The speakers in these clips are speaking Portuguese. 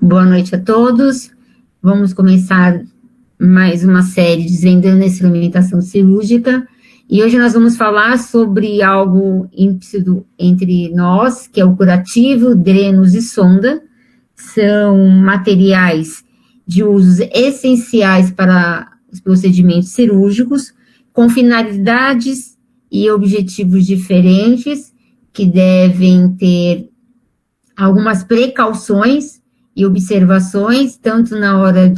Boa noite a todos. Vamos começar mais uma série Desvendando a Instrumentação Cirúrgica. E hoje nós vamos falar sobre algo ímplícito entre nós, que é o curativo, drenos e sonda. São materiais de usos essenciais para os procedimentos cirúrgicos, com finalidades e objetivos diferentes, que devem ter algumas precauções e observações, tanto na hora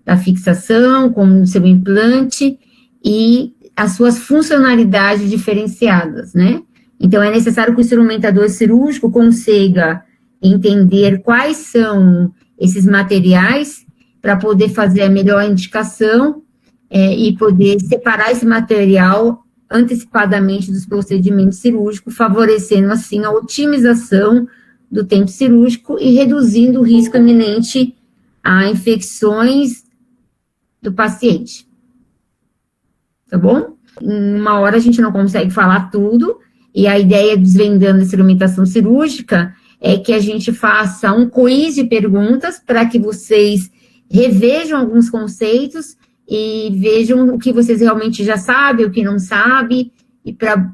da fixação, como no seu implante, e as suas funcionalidades diferenciadas, né? Então, é necessário que o instrumentador cirúrgico consiga entender quais são esses materiais para poder fazer a melhor indicação e poder separar esse material antecipadamente dos procedimentos cirúrgicos, favorecendo, assim, a otimização do tempo cirúrgico e reduzindo o risco iminente a infecções do paciente. Tá bom? Em uma hora a gente não consegue falar tudo, e a ideia do Desvendando a Instrumentação Cirúrgica é que a gente faça um quiz de perguntas para que vocês revejam alguns conceitos e vejam o que vocês realmente já sabem, o que não sabem, e para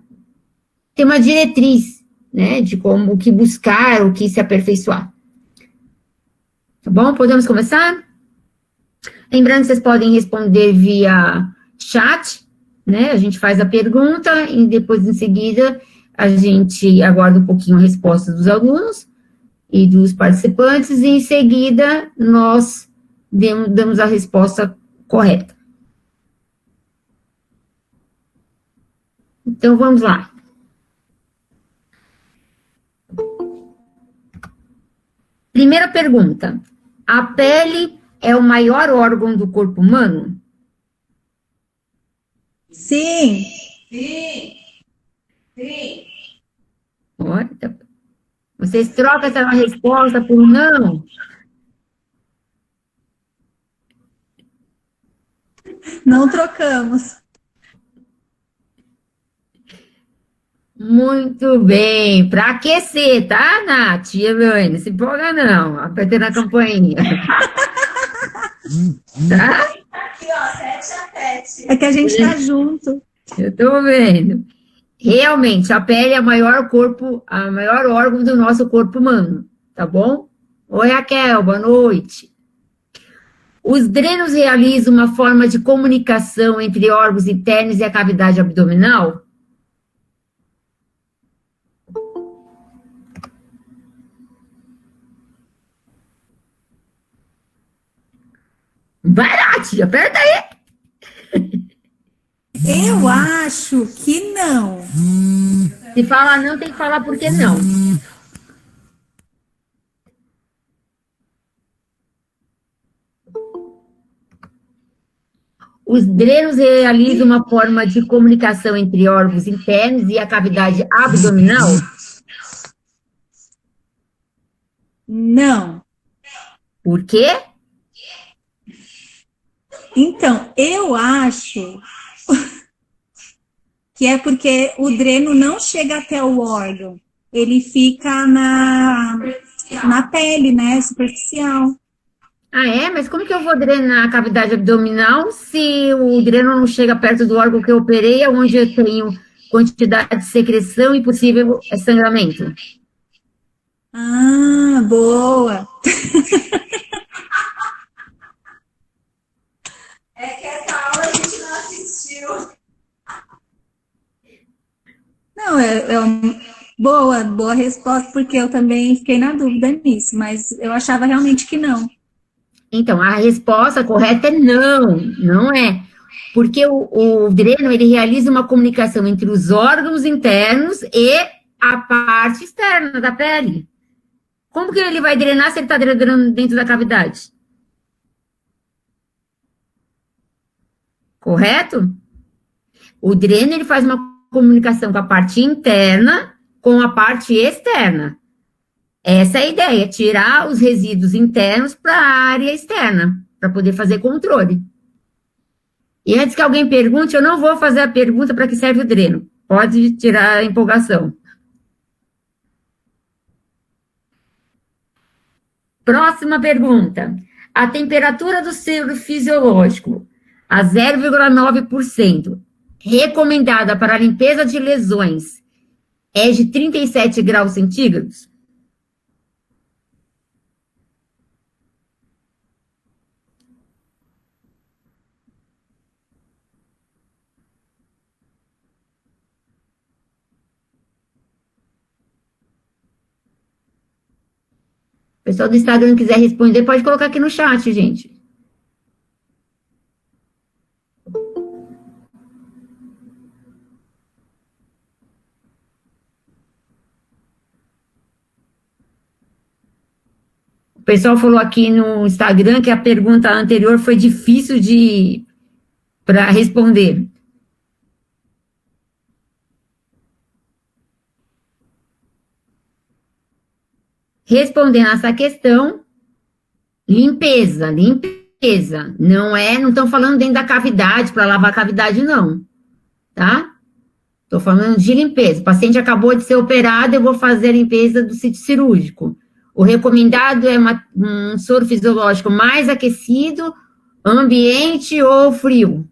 ter uma diretriz, né, de como, o que buscar, o que se aperfeiçoar. Tá bom? Podemos começar? Lembrando que vocês podem responder via chat, né, a gente faz a pergunta e depois, em seguida, a gente aguarda um pouquinho a resposta dos alunos e dos participantes e, em seguida, nós damos a resposta correta. Então, vamos lá. Primeira pergunta. A pele é o maior órgão do corpo humano? Sim. Sim. Sim. Olha, vocês trocam essa resposta por não? Não trocamos. Muito bem, para aquecer, tá, Nath e Elaine? Se empolga não, apertando a campainha. Tá? Aqui, ó, 7-7. É que a gente tá junto. Eu tô vendo. Realmente, a pele é o maior órgão do nosso corpo humano, tá bom? Oi, Raquel, boa noite. Os drenos realizam uma forma de comunicação entre órgãos internos e a cavidade abdominal? Vai lá, tia, aperta aí. Eu acho que não. Se falar não, tem que falar por que não. Os drenos realizam uma forma de comunicação entre órgãos internos e a cavidade abdominal? Não. Por quê? Então, eu acho que é porque o dreno não chega até o órgão. Ele fica na pele, né? Superficial. Ah, é? Mas como que eu vou drenar a cavidade abdominal se o dreno não chega perto do órgão que eu operei, onde eu tenho quantidade de secreção e possível sangramento? Ah, boa. É que essa aula a gente não assistiu. Não, boa resposta, porque eu também fiquei na dúvida nisso, mas eu achava realmente que não. Então, a resposta correta é não, não é. Porque o dreno, ele realiza uma comunicação entre os órgãos internos e a parte externa da pele. Como que ele vai drenar se ele está drenando dentro da cavidade? Correto? O dreno, ele faz uma comunicação com a parte interna com a parte externa. Essa é a ideia, tirar os resíduos internos para a área externa, para poder fazer controle. E antes que alguém pergunte, eu não vou fazer a pergunta para que serve o dreno. Pode tirar a empolgação. Próxima pergunta. A temperatura do soro fisiológico a 0,9%, recomendada para a limpeza de lesões, é de 37 graus centígrados? O pessoal do Instagram quiser responder, pode colocar aqui no chat, gente. O pessoal falou aqui no Instagram que a pergunta anterior foi difícil para responder. Respondendo essa questão, limpeza. Não estão falando dentro da cavidade, para lavar a cavidade, não. Tá? Estou falando de limpeza. O paciente acabou de ser operado, eu vou fazer a limpeza do sítio cirúrgico. O recomendado é um soro fisiológico mais aquecido, ambiente ou frio?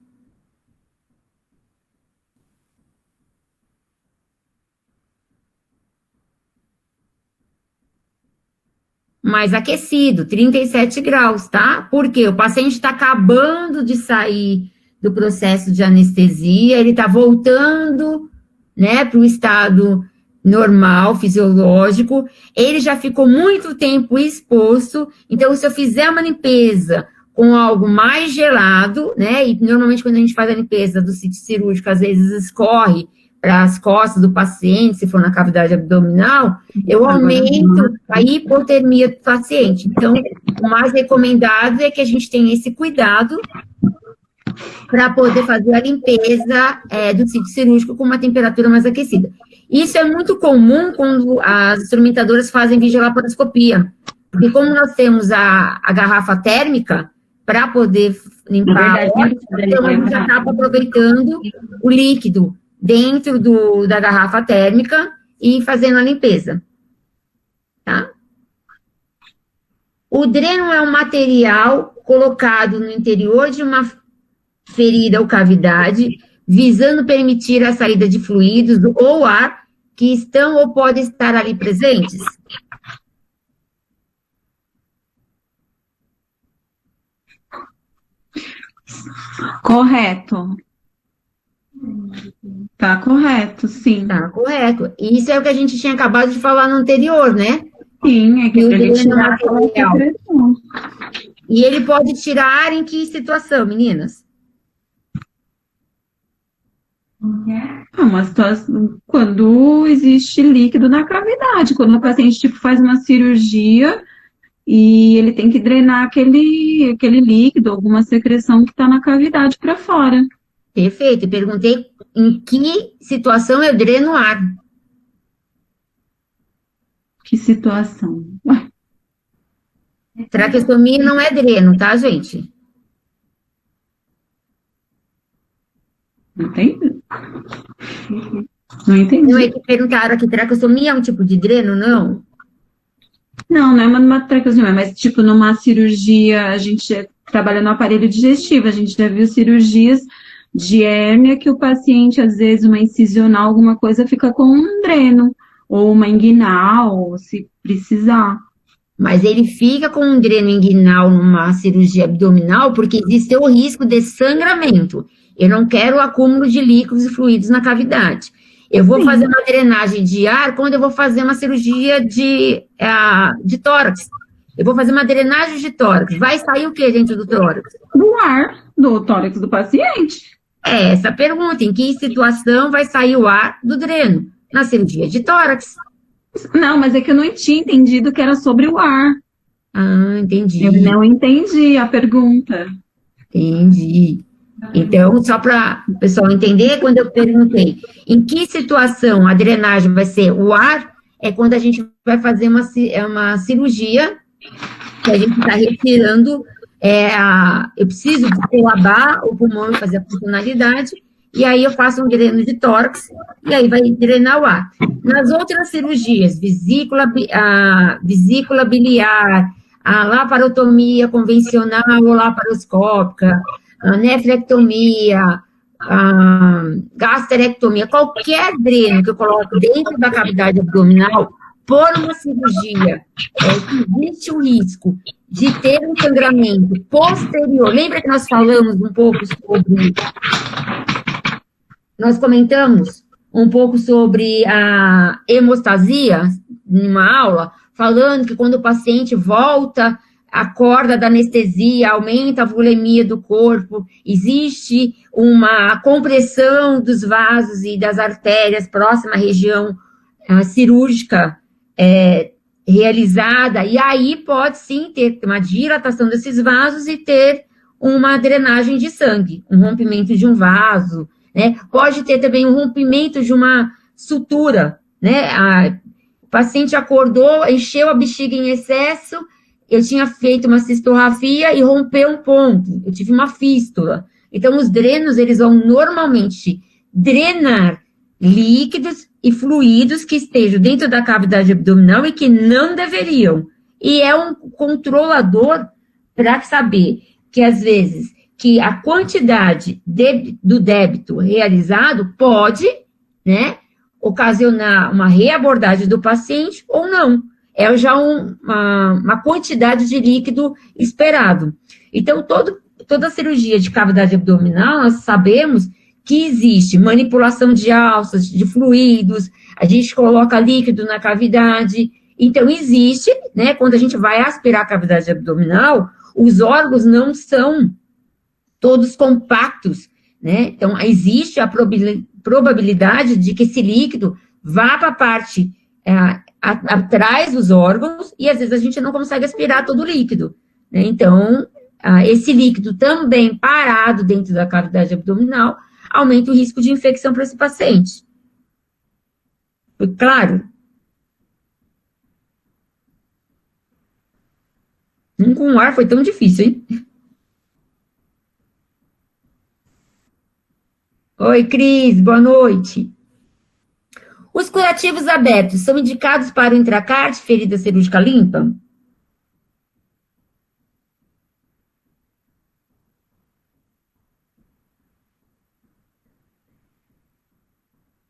Mais aquecido, 37 graus, tá? Porque o paciente está acabando de sair do processo de anestesia, ele está voltando, né, para o estado normal, fisiológico, ele já ficou muito tempo exposto, então se eu fizer uma limpeza com algo mais gelado, né, e normalmente quando a gente faz a limpeza do sítio cirúrgico, às vezes escorre para as costas do paciente, se for na cavidade abdominal, eu aumento a hipotermia do paciente. Então, o mais recomendado é que a gente tenha esse cuidado para poder fazer a limpeza do sítio cirúrgico com uma temperatura mais aquecida. Isso é muito comum quando as instrumentadoras fazem videolaparoscopia, porque como nós temos a garrafa térmica, para poder limpar a horta, então a gente acaba aproveitando o líquido dentro da garrafa térmica e fazendo a limpeza, tá? O dreno é um material colocado no interior de uma ferida ou cavidade, visando permitir a saída de fluidos ou ar que estão ou podem estar ali presentes? Correto. Tá correto, sim. Tá correto. Isso é o que a gente tinha acabado de falar no anterior, né? Sim, é que o ele dreno tirar é material. E ele pode tirar em que situação, meninas? Uma situação, quando existe líquido na cavidade, quando o paciente faz uma cirurgia e ele tem que drenar aquele líquido, alguma secreção que está na cavidade para fora. Perfeito. Eu perguntei em que situação eu dreno ar. Que situação? Traqueostomia não é dreno, tá, gente? Não entendi. Não entendi. Não é que perguntaram aqui, traqueostomia é um tipo de dreno, não? Não é uma traqueostomia, mas tipo numa cirurgia, a gente trabalha no aparelho digestivo, a gente já viu cirurgias de hérnia que o paciente, às vezes, uma incisional, alguma coisa, fica com um dreno, ou uma inguinal, se precisar. Mas ele fica com um dreno inguinal numa cirurgia abdominal porque existe o risco de sangramento. Eu não quero o acúmulo de líquidos e fluidos na cavidade. Eu vou fazer uma drenagem de ar quando eu vou fazer uma cirurgia de tórax. Eu vou fazer uma drenagem de tórax. Vai sair o que dentro do tórax? Do ar do tórax do paciente. É essa a pergunta. Em que situação vai sair o ar do dreno? Na cirurgia de tórax. Não, mas é que eu não tinha entendido que era sobre o ar. Ah, entendi. Eu não entendi a pergunta. Entendi. Então, só para o pessoal entender, quando eu perguntei em que situação a drenagem vai ser o ar, é quando a gente vai fazer uma cirurgia, que a gente está retirando, eu preciso colabar o pulmão e fazer a funcionalidade, e aí eu faço um dreno de tórax, e aí vai drenar o ar. Nas outras cirurgias, vesícula biliar, a laparotomia convencional ou laparoscópica, a nefrectomia, a gastrectomia, qualquer dreno que eu coloco dentro da cavidade abdominal, por uma cirurgia, existe o risco de ter um sangramento posterior. Lembra que nós falamos um pouco sobre... Nós comentamos um pouco sobre a hemostasia, numa aula, falando que quando o paciente volta, acorda da anestesia, aumenta a volemia do corpo, existe uma compressão dos vasos e das artérias próxima à região cirúrgica realizada, e aí pode sim ter uma dilatação desses vasos e ter uma drenagem de sangue, um rompimento de um vaso, né? Pode ter também um rompimento de uma sutura, né? O paciente acordou, encheu a bexiga em excesso, eu tinha feito uma cistorrafia e rompeu um ponto, eu tive uma fístula. Então, os drenos, eles vão normalmente drenar líquidos e fluidos que estejam dentro da cavidade abdominal e que não deveriam. E é um controlador para saber que, às vezes, que a quantidade do débito realizado pode, né, ocasionar uma reabordagem do paciente ou não. É já uma quantidade de líquido esperado. Então, toda cirurgia de cavidade abdominal, nós sabemos que existe manipulação de alças, de fluidos, a gente coloca líquido na cavidade. Então, existe, né, quando a gente vai aspirar a cavidade abdominal, os órgãos não são todos compactos, né? Então, existe a probabilidade de que esse líquido vá para a parte atrás dos órgãos, e às vezes a gente não consegue aspirar todo o líquido, né? Então, esse líquido também parado dentro da cavidade abdominal aumenta o risco de infecção para esse paciente. Foi claro? Com ar foi tão difícil, hein? Oi, Cris, boa noite. Os curativos abertos são indicados para o intracarte, ferida cirúrgica limpa?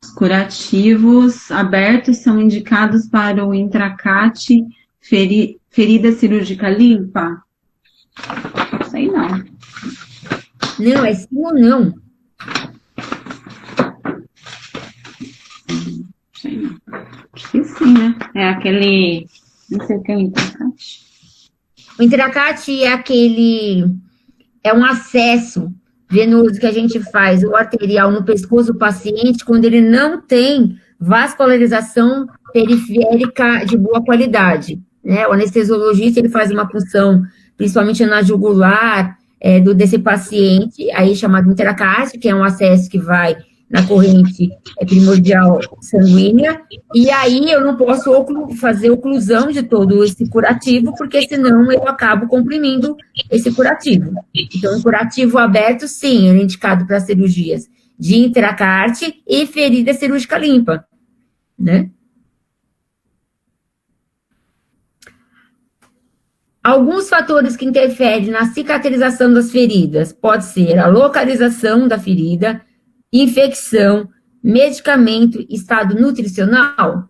Os curativos abertos são indicados para o intracate, ferida cirúrgica limpa? Não sei não. Não, é sim ou não? Sei não. Acho que sim, né? É aquele... Não sei o que é o intracate. O intracate é um acesso venoso que a gente faz, o arterial no pescoço do paciente, quando ele não tem vascularização periférica de boa qualidade, né? O anestesiologista, ele faz uma punção, principalmente na jugular, desse paciente, aí chamado intracarte, que é um acesso que vai na corrente primordial sanguínea, e aí eu não posso fazer oclusão de todo esse curativo, porque senão eu acabo comprimindo esse curativo. Então, o curativo aberto, sim, é indicado para cirurgias de intracarte e ferida cirúrgica limpa, né? Alguns fatores que interferem na cicatrização das feridas pode ser a localização da ferida, infecção, medicamento, estado nutricional?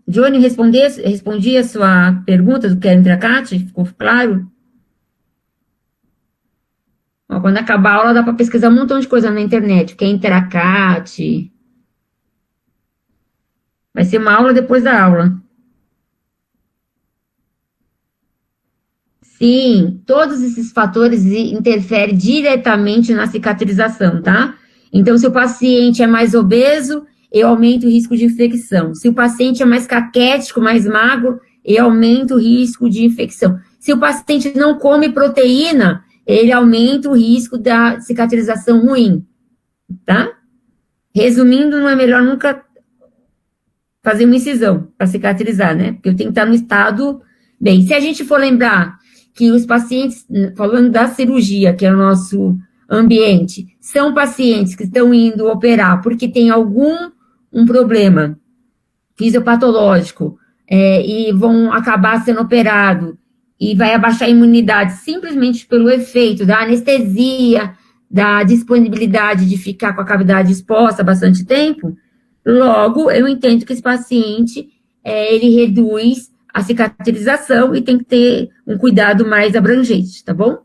Johnny, respondi a sua pergunta do que era intracate? Ficou claro? Ó, quando acabar a aula, dá para pesquisar um montão de coisa na internet, o que é intracate. Vai ser uma aula depois da aula. Sim, todos esses fatores interferem diretamente na cicatrização, tá? Então, se o paciente é mais obeso, eu aumento o risco de infecção. Se o paciente é mais caquético, mais magro, eu aumento o risco de infecção. Se o paciente não come proteína, ele aumenta o risco da cicatrização ruim, tá? Resumindo, não é melhor nunca fazer uma incisão para cicatrizar, né? Porque eu tenho que estar no estado bem. Se a gente for lembrar que os pacientes, falando da cirurgia, que é o nosso ambiente, são pacientes que estão indo operar porque tem um problema fisiopatológico, e vão acabar sendo operados, e vai abaixar a imunidade simplesmente pelo efeito da anestesia, da disponibilidade de ficar com a cavidade exposta bastante tempo, logo, eu entendo que esse paciente, ele reduz a cicatrização e tem que ter um cuidado mais abrangente, tá bom?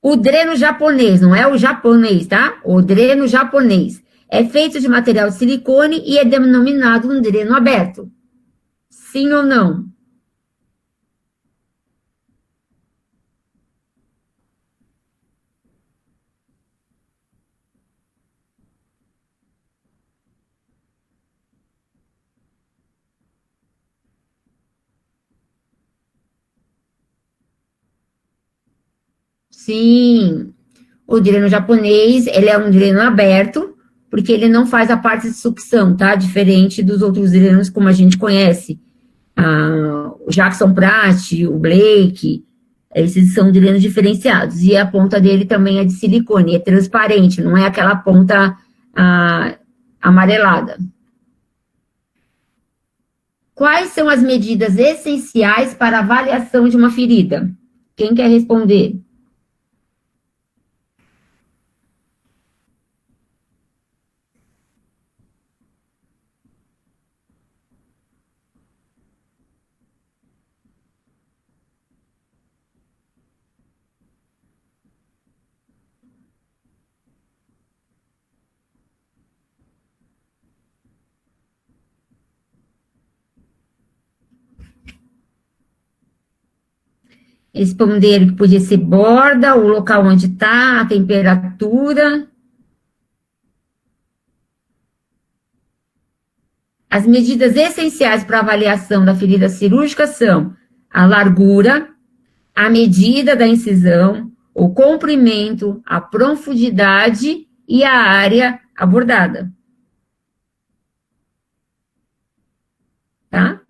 O dreno japonês, não é o japonês, tá? O dreno japonês é feito de material de silicone e é denominado um dreno aberto. Sim ou não? Sim. O dreno japonês, ele é um dreno aberto, porque ele não faz a parte de sucção, tá? Diferente dos outros drenos como a gente conhece. O Jackson Pratt, o Blake, esses são drenos diferenciados. E a ponta dele também é de silicone, é transparente, não é aquela ponta amarelada. Quais são as medidas essenciais para a avaliação de uma ferida? Quem quer responder? Responderam que podia ser borda, o local onde está, a temperatura. As medidas essenciais para avaliação da ferida cirúrgica são a largura, a medida da incisão, o comprimento, a profundidade e a área abordada. Tá?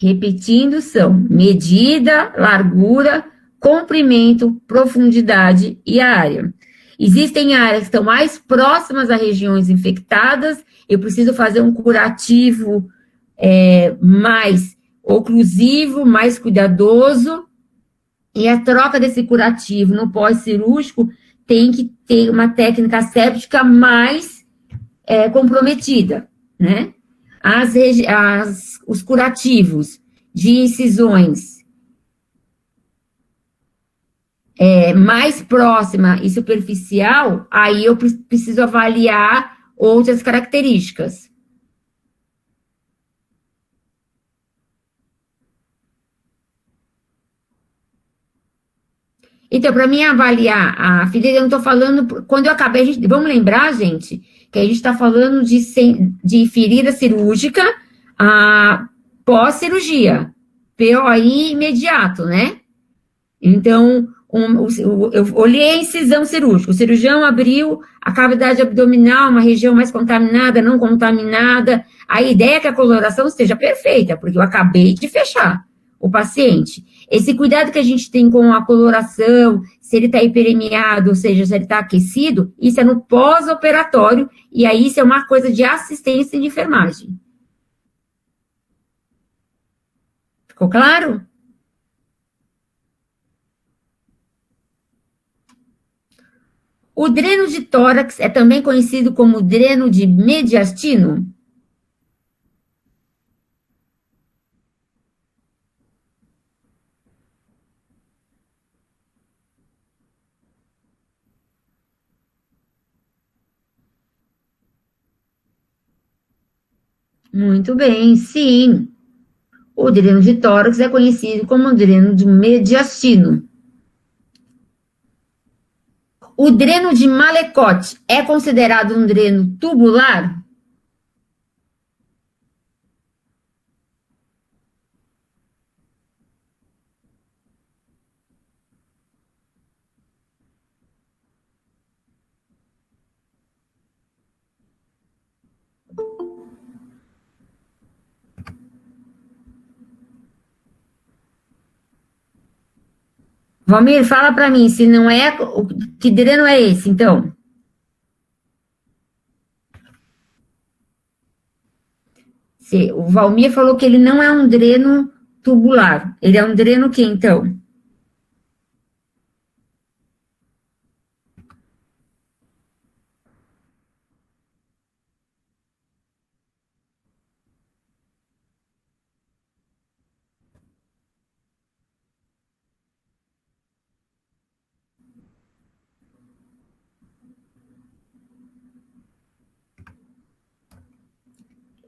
Repetindo, são medida, largura, comprimento, profundidade e área. Existem áreas que estão mais próximas a regiões infectadas, eu preciso fazer um curativo mais oclusivo, mais cuidadoso, e a troca desse curativo no pós-cirúrgico tem que ter uma técnica séptica mais comprometida, né? Os curativos de incisões mais próxima e superficial, aí eu preciso avaliar outras características. Então, para mim avaliar a ferida, eu não estou falando, quando eu acabei, vamos lembrar, gente, que a gente está falando de ferida cirúrgica pós-cirurgia, POI imediato, né? Então, eu olhei a incisão cirúrgica, o cirurgião abriu a cavidade abdominal, uma região mais contaminada, não contaminada, a ideia é que a coloração esteja perfeita, porque eu acabei de fechar o paciente. Esse cuidado que a gente tem com a coloração, se ele está hiperemiado, ou seja, se ele está aquecido, isso é no pós-operatório, e aí isso é uma coisa de assistência e de enfermagem. Ficou claro? O dreno de tórax é também conhecido como dreno de mediastino? Muito bem, sim. O dreno de tórax é conhecido como dreno de mediastino. O dreno de Malecote é considerado um dreno tubular? Valmir, fala para mim, se não é, que dreno é esse, então? O Valmir falou que ele não é um dreno tubular, ele é um dreno o quê, então?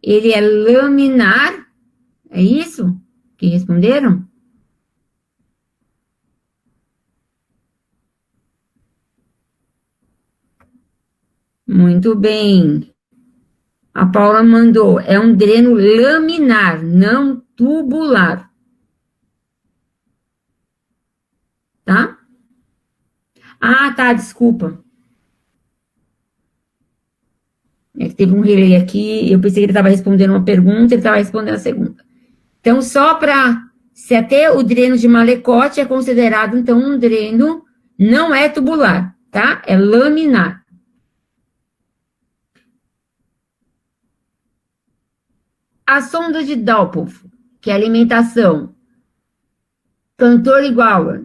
Ele é laminar, é isso que responderam? Muito bem. A Paula mandou, é um dreno laminar, não tubular. Tá? Ah, tá, desculpa. É que teve um relay aqui, eu pensei que ele estava respondendo uma pergunta, ele estava respondendo a segunda. Então, só para... Se até o dreno de Malecote é considerado, então, um dreno, não é tubular, tá? É laminar. A sonda de Doppler, que é alimentação, Cantor-Iguala,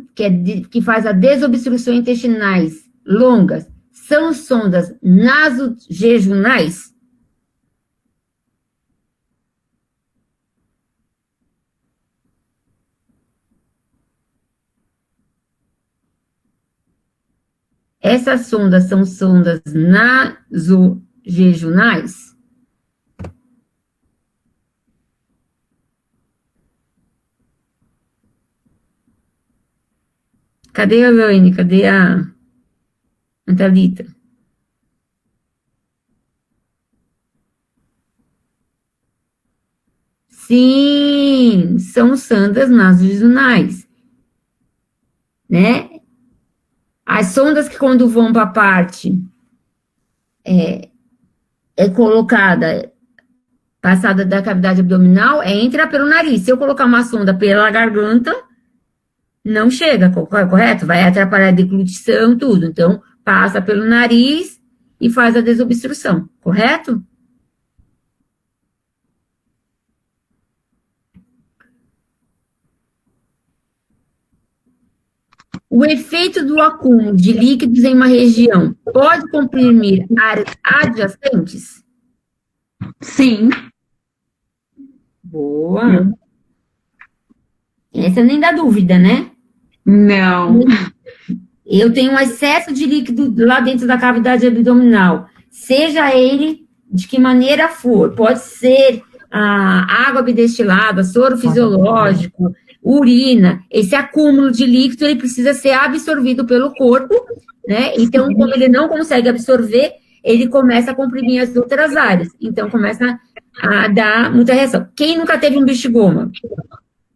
que faz a desobstrução intestinais longas, são sondas nasojejunais? Essas sondas são sondas nasojejunais? Cadê a Elaine? Cadê a Thalita? Sim, são sondas nasojejunais, né? As sondas que quando vão para a parte é colocada, passada da cavidade abdominal, entra pelo nariz. Se eu colocar uma sonda pela garganta, não chega, correto? Vai atrapalhar a deglutição, tudo. Então, passa pelo nariz e faz a desobstrução, correto? O efeito do acúmulo de líquidos em uma região pode comprimir áreas adjacentes? Sim. Boa. Essa nem dá dúvida, né? Não. Eu tenho um excesso de líquido lá dentro da cavidade abdominal, seja ele de que maneira for, pode ser a água bidestilada, soro fisiológico, urina, esse acúmulo de líquido, ele precisa ser absorvido pelo corpo, né? Então, como ele não consegue absorver, ele começa a comprimir as outras áreas, então começa a dar muita reação. Quem nunca teve um bexigoma?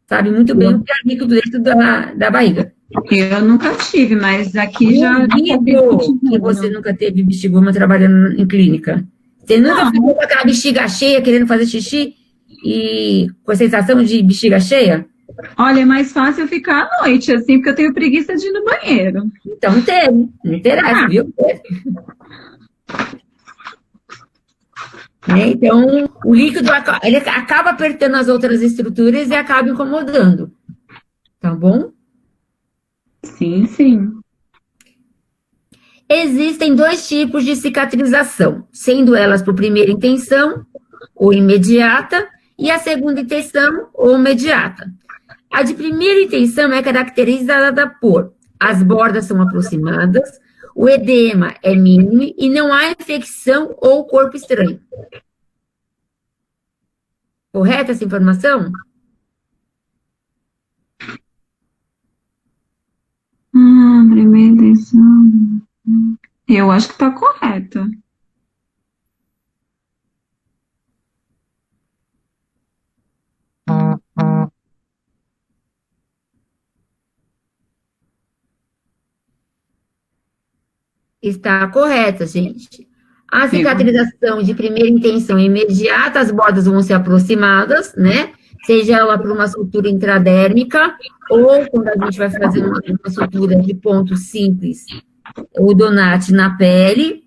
Sabe muito bem o que é líquido dentro da barriga. Eu nunca tive, mas aqui já... que você nunca teve bexigoma trabalhando em clínica. Você nunca ficou com aquela bexiga cheia, querendo fazer xixi, e com a sensação de bexiga cheia? Olha, é mais fácil ficar à noite, assim, porque eu tenho preguiça de ir no banheiro. Então teve, não interessa, viu? Né? Então, o líquido, ele acaba apertando as outras estruturas e acaba incomodando. Tá bom? Sim, sim. Existem dois tipos de cicatrização, sendo elas por primeira intenção ou imediata, e a segunda intenção ou imediata. A de primeira intenção é caracterizada por as bordas são aproximadas, o edema é mínimo e não há infecção ou corpo estranho. Correta essa informação? Primeira intenção. Eu acho que está correta. Está correta, gente. A cicatrização de primeira intenção é imediata, as bordas vão ser aproximadas, né? seja ela por uma sutura intradérmica, ou quando a gente vai fazer uma sutura de ponto simples, o donate na pele.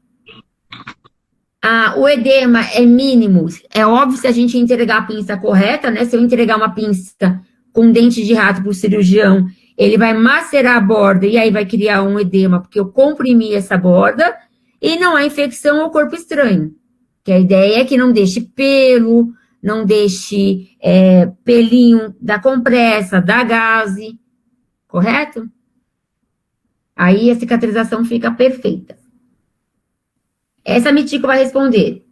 O edema é mínimo, é óbvio se a gente entregar a pinça correta, né? Se eu entregar uma pinça com dente de rato para o cirurgião, ele vai macerar a borda e aí vai criar um edema, porque eu comprimi essa borda, e não há infecção ao corpo estranho. Que a ideia é que não deixe pelo, não deixe pelinho da compressa, da gaze, correto? Aí a cicatrização fica perfeita. Essa a Mitico vai responder.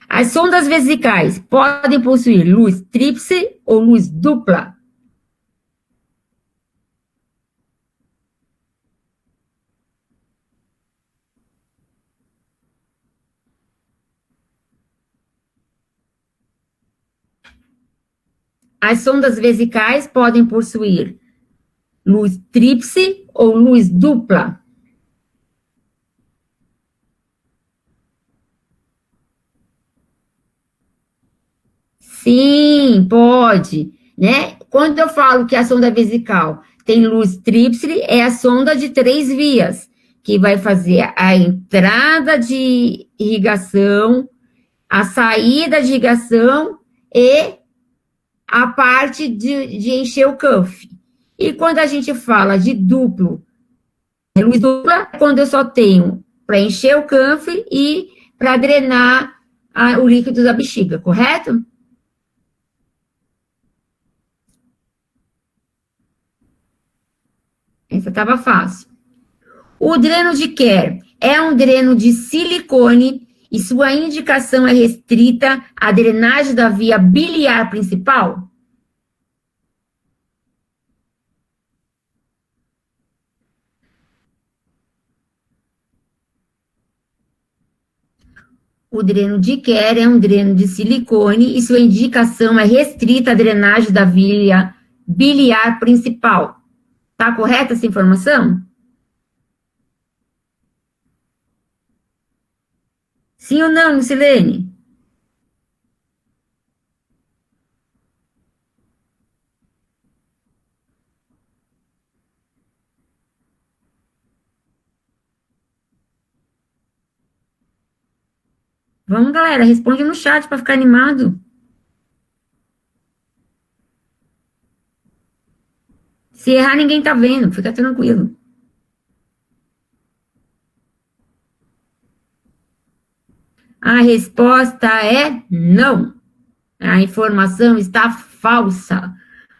As sondas vesicais podem possuir luz tríplice ou luz dupla? As sondas vesicais podem possuir luz tríplice ou luz dupla? Sim, pode, né? Quando eu falo que a sonda vesical tem luz tríplice, é a sonda de 3 vias, que vai fazer a entrada de irrigação, a saída de irrigação e a parte de encher o cuff. E quando a gente fala de duplo, luz dupla, é quando eu só tenho para encher o cuff e para drenar o líquido da bexiga, correto? Essa estava fácil. O dreno de Kerr é um dreno de silicone e sua indicação é restrita à drenagem da via biliar principal? O dreno de Kerr é um dreno de silicone e sua indicação é restrita à drenagem da via biliar principal. Tá correta essa informação? Sim ou não, Lucilene? Vamos, galera, responde no chat para ficar animado. Se errar, ninguém tá vendo, fica tranquilo. A resposta é não. A informação está falsa.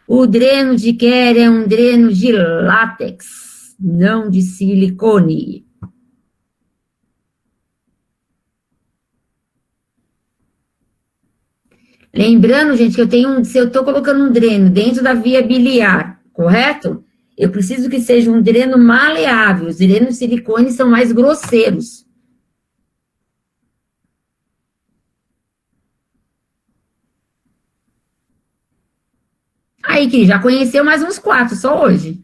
O dreno de Kerr é um dreno de látex, não de silicone. Lembrando, gente, que se eu estou colocando um dreno dentro da via biliar, correto? Eu preciso que seja um dreno maleável. Os drenos de silicone são mais grosseiros. Aí, Cris, já conheceu mais uns 4, só hoje.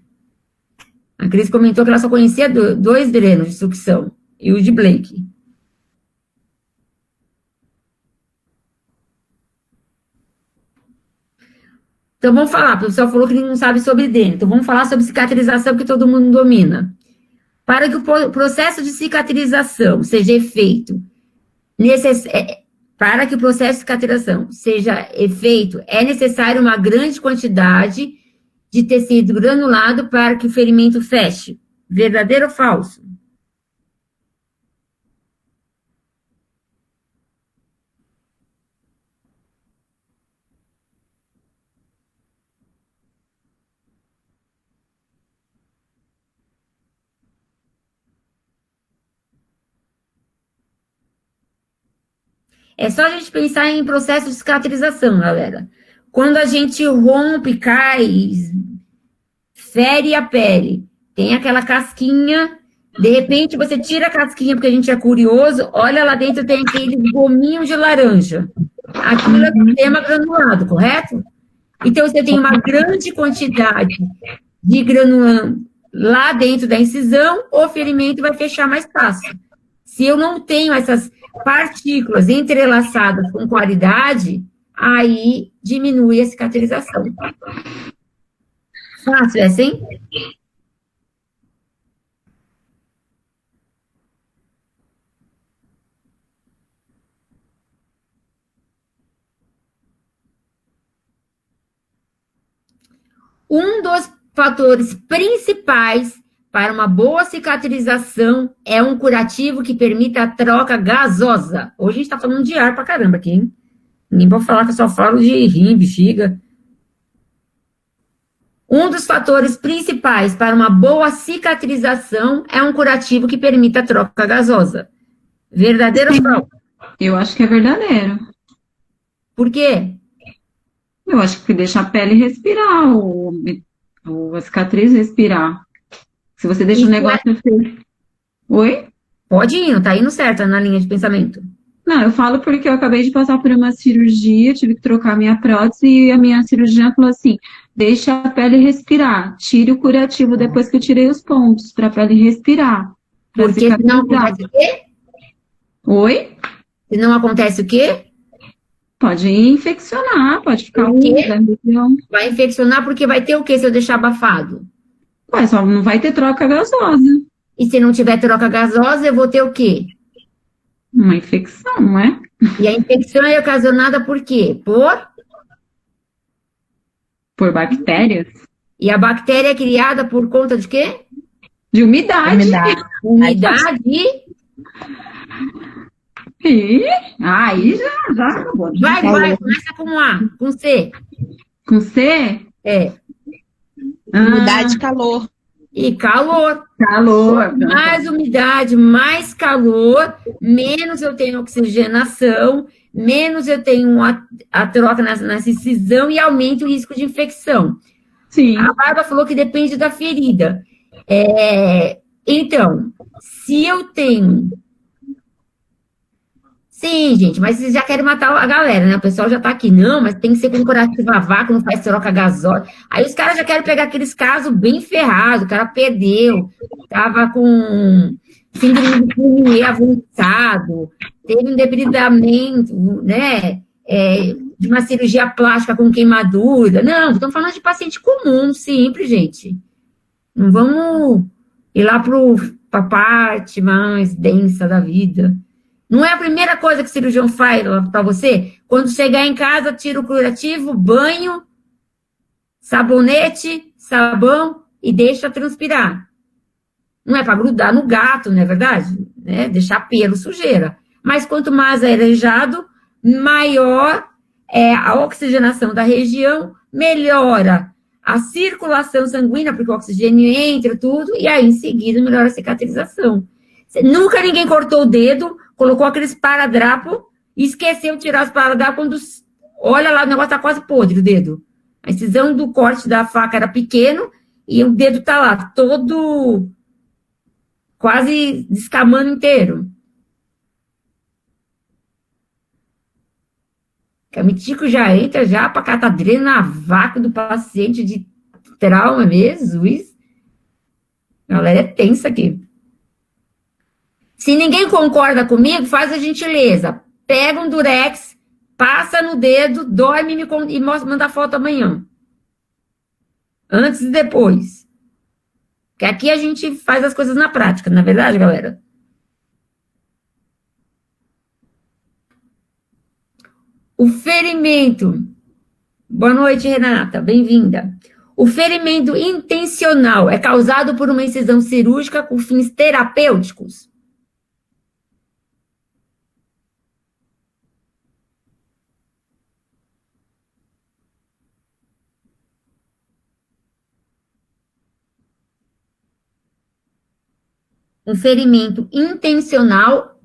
A Cris comentou que ela só conhecia 2 drenos de sucção, e o de Blake. Então, vamos falar, o professor falou que ele não sabe sobre dreno, então vamos falar sobre cicatrização, que todo mundo domina. Para que o processo de cicatrização seja efeito, para que o processo de cicatrização seja efeito, é necessário uma grande quantidade de tecido granulado para que o ferimento feche. Verdadeiro ou falso? É só a gente pensar em processo de cicatrização, galera. Quando a gente rompe, cai, fere a pele, tem aquela casquinha, de repente você tira a casquinha porque a gente é curioso, olha lá dentro, tem aquele gominho de laranja. Aquilo é sistema granulado, correto? Então, você tem uma grande quantidade de granulado lá dentro da incisão, o ferimento vai fechar mais fácil. Se eu não tenho essas partículas entrelaçadas com qualidade, aí diminui a cicatrização. Fácil, é assim? Um dos fatores principais para uma boa cicatrização é um curativo que permita a troca gasosa. Hoje a gente está falando de ar pra caramba aqui, hein? Ninguém pode falar que eu só falo de rim, bexiga. Um dos fatores principais para uma boa cicatrização é um curativo que permita a troca gasosa. Verdadeiro ou falso? Eu acho que é verdadeiro. Por quê? Eu acho que deixa a pele respirar, a cicatriz respirar. Se você deixa o negócio feio. Oi? Pode ir, não tá indo certo na linha de pensamento. Não, eu falo porque eu acabei de passar por uma cirurgia, tive que trocar minha prótese e a minha cirurgiã falou assim: deixa a pele respirar, tire o curativo depois que eu tirei os pontos, para a pele respirar. Porque senão acontece o quê? Oi? Senão acontece o quê? Pode infeccionar, pode ficar Por quê? úmida. Vai infeccionar porque vai ter o quê se eu deixar abafado? Ué, só não vai ter troca gasosa. E se não tiver troca gasosa, eu vou ter o quê? Uma infecção, não é? E a infecção é ocasionada por quê? Por bactérias. E a bactéria é criada por conta de quê? De umidade. Umidade. Aí já acabou. Vai, começa com A, com C. Com C? É. Umidade, calor. E calor. Calor. Mais umidade, mais calor, menos eu tenho oxigenação, menos eu tenho a troca nessa incisão e aumenta o risco de infecção. Sim. A Bárbara falou que depende da ferida. Então, se eu tenho... Sim, gente, mas vocês já querem matar a galera, né? O pessoal já tá aqui. Não, mas tem que ser com curativo a vácuo, não faz troca gasosa. Aí os caras já querem pegar aqueles casos bem ferrados. O cara perdeu, tava com síndrome do pulmão avançado, teve um debridamento, né? De uma cirurgia plástica com queimadura. Não, estamos falando de paciente comum, simples, gente. Não vamos ir lá para a parte mais densa da vida. Não é a primeira coisa que o cirurgião faz para você? Quando chegar em casa, tira o curativo, banho, sabonete, sabão e deixa transpirar. Não é para grudar no gato, não é verdade? Deixar pelo, sujeira. Mas quanto mais arejado, maior é a oxigenação da região, melhora a circulação sanguínea, porque o oxigênio entra, tudo, e aí em seguida melhora a cicatrização. Nunca ninguém cortou o dedo, colocou aqueles esparadrapo e esqueceu de tirar os esparadrapos quando... Olha lá, o negócio tá quase podre, o dedo. A incisão do corte da faca era pequeno e o dedo tá lá, todo quase descamando inteiro. O mitico já entra já para catar dreno na vácuo do paciente de trauma mesmo, isso. A galera é tensa aqui. Se ninguém concorda comigo, faz a gentileza. Pega um durex, passa no dedo, dorme e manda foto amanhã. Antes e depois. Porque aqui a gente faz as coisas na prática, não é verdade, galera? O ferimento. Boa noite, Renata. Bem-vinda. O ferimento intencional é causado por uma incisão cirúrgica com fins terapêuticos? Um ferimento intencional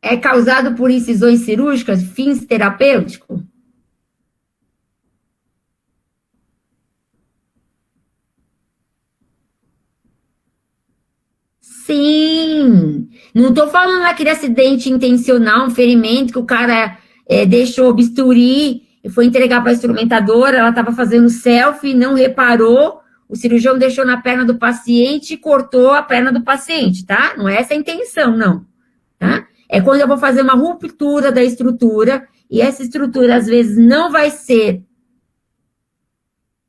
é causado por incisões cirúrgicas, fins terapêuticos? Sim! Não estou falando daquele acidente intencional, um ferimento que o cara deixou bisturi e foi entregar para a instrumentadora, ela estava fazendo selfie, não reparou, o cirurgião deixou na perna do paciente e cortou a perna do paciente, tá? Não é essa a intenção, não. Tá? É quando eu vou fazer uma ruptura da estrutura e essa estrutura, às vezes, não vai ser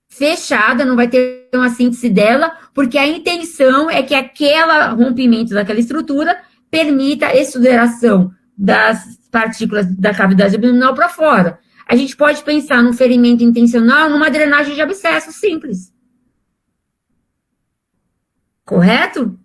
fechada, não vai ter uma síntese dela, porque a intenção é que aquele rompimento daquela estrutura permita a exudação das partículas da cavidade abdominal para fora. A gente pode pensar num ferimento intencional, numa drenagem de abscesso simples. Correto?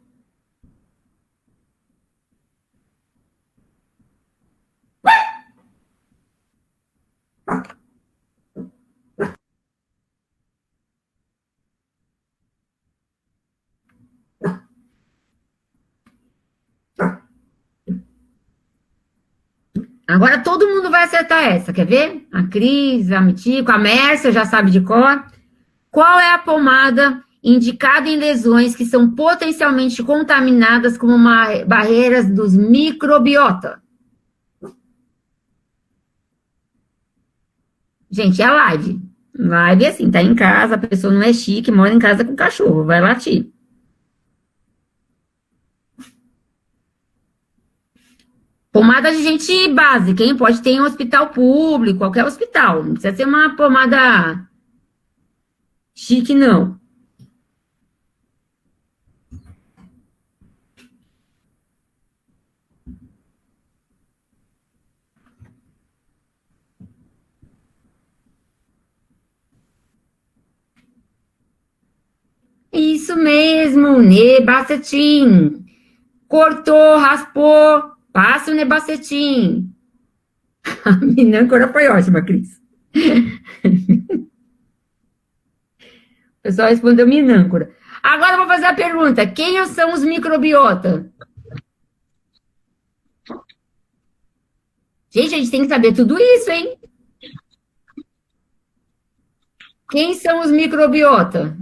Agora todo mundo vai acertar essa, quer ver? A Cris, a Mitico, a Mércia já sabe de cor. Qual é a pomada indicada em lesões que são potencialmente contaminadas como barreiras dos microbiota? Gente, é a live. Live é assim, tá em casa, a pessoa não é chique, mora em casa com cachorro, vai latir. Pomada de gente básica, hein? Pode ter em um hospital público, qualquer hospital. Não precisa ser uma pomada chique, não. Isso mesmo, Nebacetim. Cortou, raspou, passa o Nebacetim. A minâncora foi ótima, Cris. O pessoal respondeu minâncora. Agora eu vou fazer a pergunta: quem são os microbiota? Gente, a gente tem que saber tudo isso, hein? Quem são os microbiota?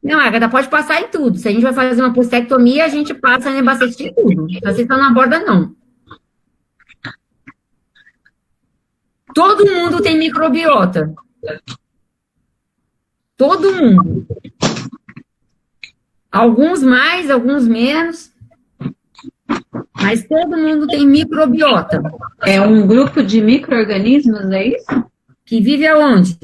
Não, Agatha, pode passar em tudo. Se a gente vai fazer uma postectomia, a gente passa Nebacetim em tudo. Vocês estão na borda, não. Todo mundo tem microbiota. Todo mundo. Alguns mais, alguns menos. Mas todo mundo tem microbiota. É um grupo de micro-organismos, é isso? Que vive aonde?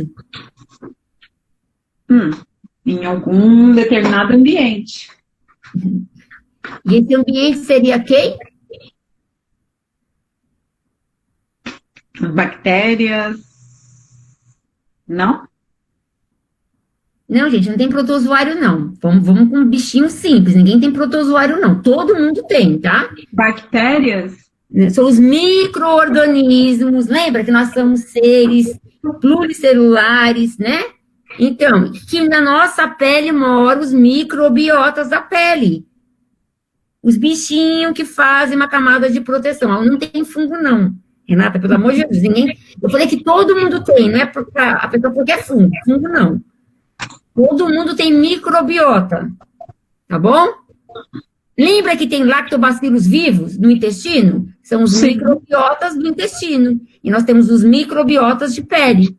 Em algum determinado ambiente. E esse ambiente seria quem? As bactérias. Não? Não, gente, não tem protozoário, não. Vamos com um bichinho simples. Ninguém tem protozoário, não. Todo mundo tem, tá? Bactérias? São os micro-organismos. Lembra que nós somos seres pluricelulares, né? Então, que na nossa pele moram os microbiotas da pele. Os bichinhos que fazem uma camada de proteção. Ela não tem fungo, não. Renata, pelo amor de Deus, ninguém... Eu falei que todo mundo tem, não é a pessoa porque é fungo. Fungo, não. Todo mundo tem microbiota. Tá bom? Lembra que tem lactobacilos vivos no intestino? São os microbiotas do intestino. E nós temos os microbiotas de pele.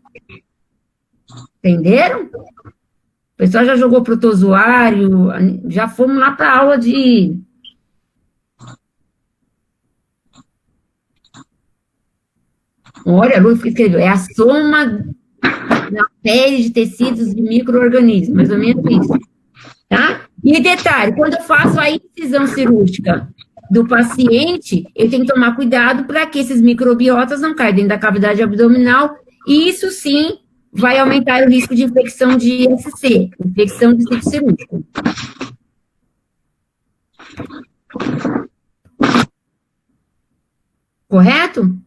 Entenderam? O pessoal já jogou protozoário, já fomos lá para a aula de... Olha, a Lu escreveu, é a soma na pele de tecidos de micro-organismos, mais ou menos isso. Tá? E detalhe, quando eu faço a incisão cirúrgica do paciente, eu tenho que tomar cuidado para que esses microbiotas não caiam dentro da cavidade abdominal, e isso sim vai aumentar o risco de infecção de ISC, infecção de sítio cirúrgico. Correto?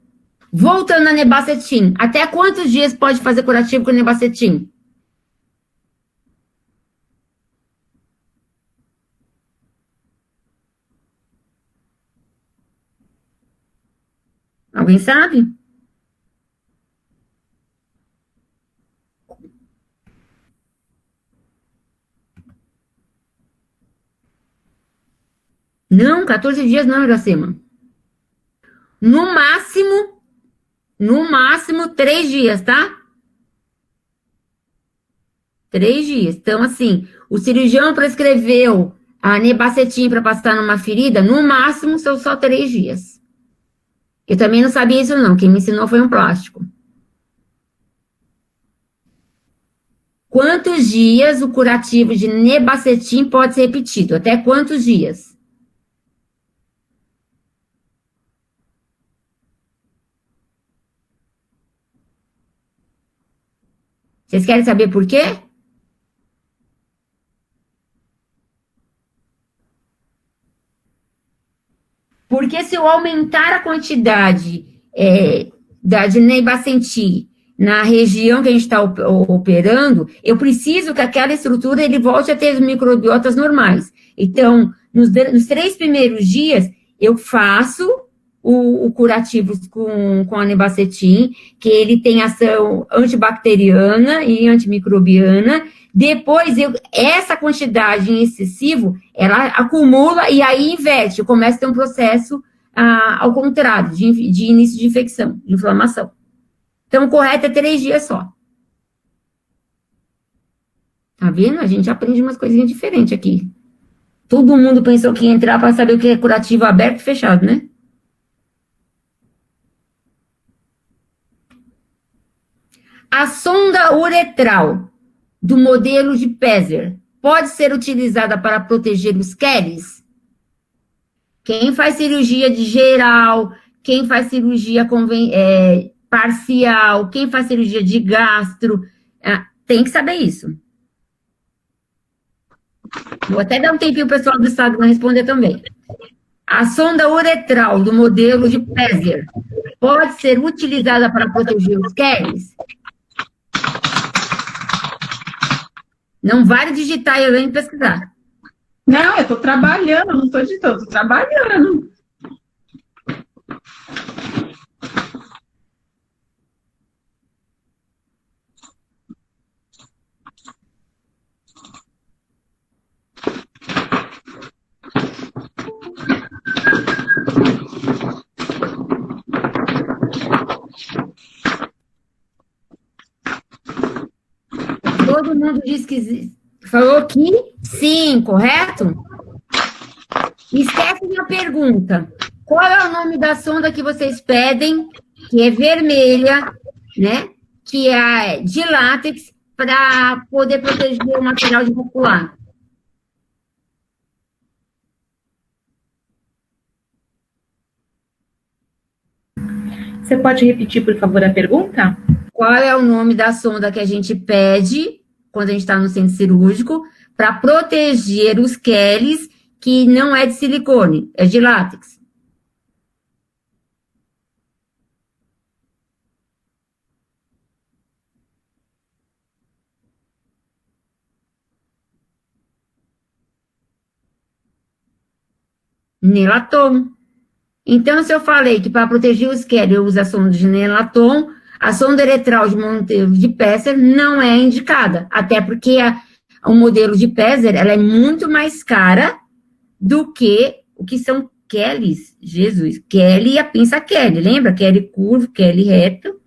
Voltando a Nebacetim, até quantos dias pode fazer curativo com Nebacetim? Alguém sabe? Não, 14 dias não, Iracema. No máximo 3 dias, tá? 3 dias. Então, assim, o cirurgião prescreveu a nebacetim para passar numa ferida, no máximo são só 3 dias. Eu também não sabia isso não, quem me ensinou foi um plástico. Quantos dias o curativo de nebacetim pode ser repetido? Até quantos dias? Vocês querem saber por quê? Porque se eu aumentar a quantidade de nebacetim na região que a gente está operando, eu preciso que aquela estrutura ele volte a ter as microbiotas normais. Então, nos 3 primeiros dias, eu faço o curativo com a nebacetim, que ele tem ação antibacteriana e antimicrobiana. Depois, essa quantidade em excessivo, ela acumula e aí inverte, começa a ter um processo ao contrário, de início de infecção, de inflamação. Então, o correto é 3 dias só. Tá vendo? A gente aprende umas coisinhas diferentes aqui. Todo mundo pensou que ia entrar para saber o que é curativo aberto e fechado, né? A sonda uretral do modelo de Pezzer pode ser utilizada para proteger os Kellys? Quem faz cirurgia de geral, quem faz cirurgia parcial, quem faz cirurgia de gastro, tem que saber isso. Vou até dar um tempinho para o pessoal do Instagram responder também. A sonda uretral do modelo de Pezzer pode ser utilizada para proteger os Kellys? Não vale digitar, eu venho pesquisar. Não, eu estou trabalhando, não estou digitando, estou trabalhando. Todo mundo falou que sim, correto? Esquece minha pergunta. Qual é o nome da sonda que vocês pedem, que é vermelha, né? Que é de látex, para poder proteger o material de vascular? Você pode repetir, por favor, a pergunta? Qual é o nome da sonda que a gente pede, quando a gente está no centro cirúrgico, para proteger os Kellys, que não é de silicone, é de látex? Nelaton. Então, se eu falei que para proteger os Kelly eu uso a sonda de Nelaton, a sonda uretral de modelo de Pezzer não é indicada, até porque o modelo de Pezzer ela é muito mais cara do que o que são Kellys. Jesus, Kelly e a pinça Kelly, lembra? Kelly curvo, Kelly reto,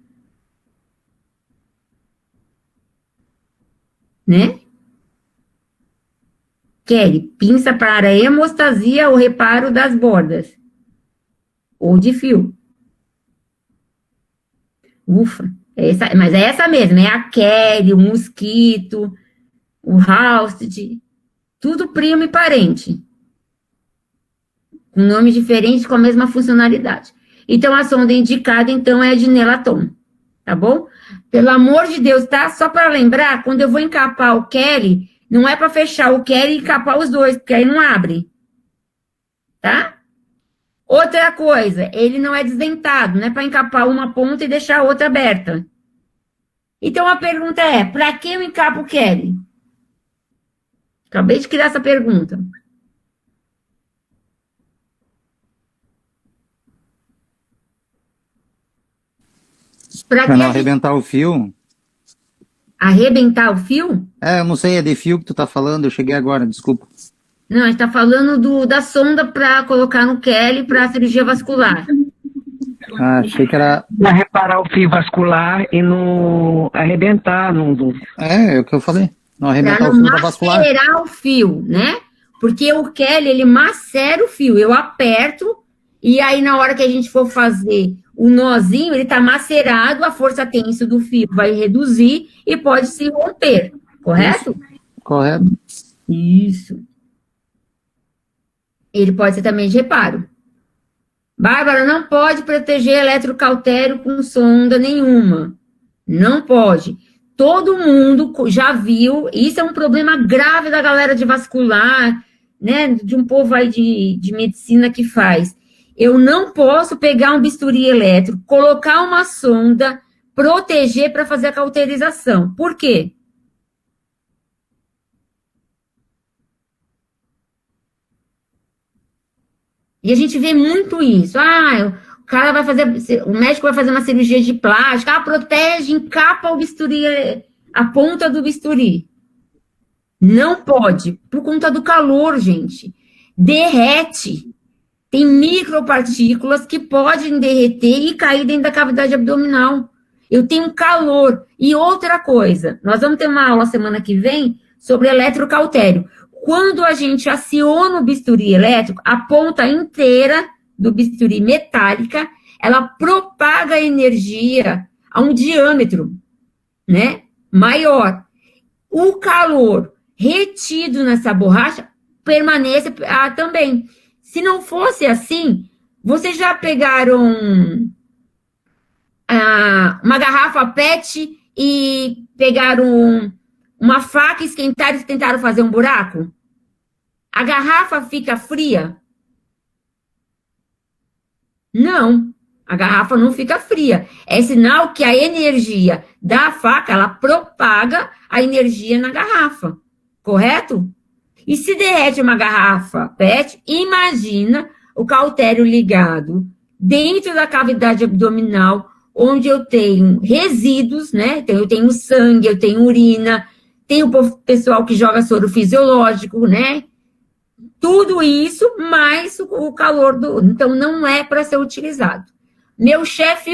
né? Kelly, pinça para hemostasia ou reparo das bordas, ou de fio. Ufa, mas é essa mesmo, é a Kelly, o Mosquito, o Halsted, tudo primo e parente. Com nome diferente, com a mesma funcionalidade. Então, a sonda indicada, então, é a de Nelaton, tá bom? Pelo amor de Deus, tá? Só para lembrar, quando eu vou encapar o Kelly, não é para fechar o Kelly e encapar os dois, porque aí não abre, tá? Outra coisa, ele não é desdentado, não é para encapar uma ponta e deixar a outra aberta. Então, a pergunta é, para que eu encapo o Kelly? Acabei de criar essa pergunta. Para não arrebentar o fio. Arrebentar o fio? Eu não sei, é de fio que tu tá falando, eu cheguei agora, desculpa. Não, a gente está falando da sonda para colocar no Kelly para cirurgia vascular. Achei que era... Para reparar o fio vascular e não arrebentar. É o que eu falei. Não arrebentar o fio da vascular. Para não macerar o fio, né? Porque o Kelly, ele macera o fio. Eu aperto, e aí na hora que a gente for fazer o nozinho, ele está macerado, a força tenso do fio vai reduzir e pode se romper. Correto? Correto. Isso. Ele pode ser também de reparo. Bárbara, não pode proteger eletrocautério com sonda nenhuma. Não pode. Todo mundo já viu, isso é um problema grave da galera de vascular, né, de um povo aí de medicina que faz. Eu não posso pegar um bisturi elétrico, colocar uma sonda, proteger para fazer a cauterização. Por quê? E a gente vê muito isso. O cara vai fazer, o médico vai fazer uma cirurgia de plástica, protege, encapa o bisturi, a ponta do bisturi. Não pode, por conta do calor, gente. Derrete. Tem micropartículas que podem derreter e cair dentro da cavidade abdominal. Eu tenho calor. E outra coisa, nós vamos ter uma aula semana que vem sobre eletrocautério. Quando a gente aciona o bisturi elétrico, a ponta inteira do bisturi metálica, ela propaga a energia a um diâmetro, né, maior. O calor retido nessa borracha permanece também. Se não fosse assim, vocês já pegaram uma garrafa PET e pegaram uma faca, esquentaram e tentaram fazer um buraco? A garrafa fica fria? Não, a garrafa não fica fria. É sinal que a energia da faca, ela propaga a energia na garrafa, correto? E se derrete uma garrafa PET, imagina o cautério ligado dentro da cavidade abdominal, onde eu tenho resíduos, né? Então, eu tenho sangue, eu tenho urina, tem o pessoal que joga soro fisiológico, né? Tudo isso, mais o calor do... Então, não é para ser utilizado. Meu chefe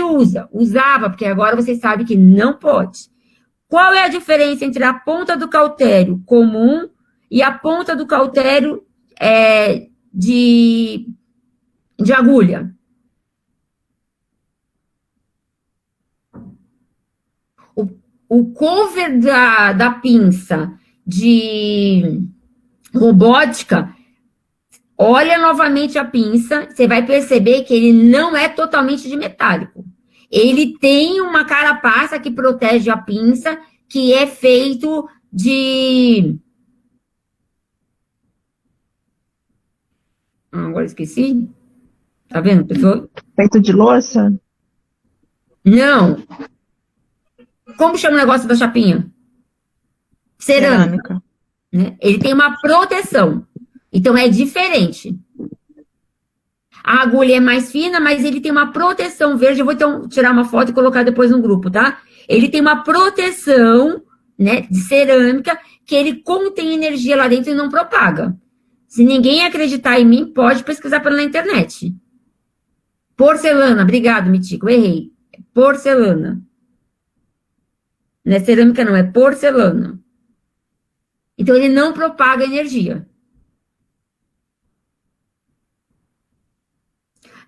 usava, porque agora vocês sabem que não pode. Qual é a diferença entre a ponta do cautério comum e a ponta do cautério de agulha? O cover da pinça de robótica, olha novamente a pinça, você vai perceber que ele não é totalmente de metálico. Ele tem uma carapaça que protege a pinça, que é feito de... Agora esqueci. Tá vendo, pessoal? Feito de louça? Não. Como chama o negócio da chapinha? Cerâmica. Né? Ele tem uma proteção. Então, é diferente. A agulha é mais fina, mas ele tem uma proteção verde. Eu vou, então, tirar uma foto e colocar depois no grupo, tá? Ele tem uma proteção, né, de cerâmica, que ele contém energia lá dentro e não propaga. Se ninguém acreditar em mim, pode pesquisar pela internet. Porcelana. Obrigado, Mitico. Errei. Porcelana. Não é cerâmica, não. É porcelana. Então, ele não propaga energia.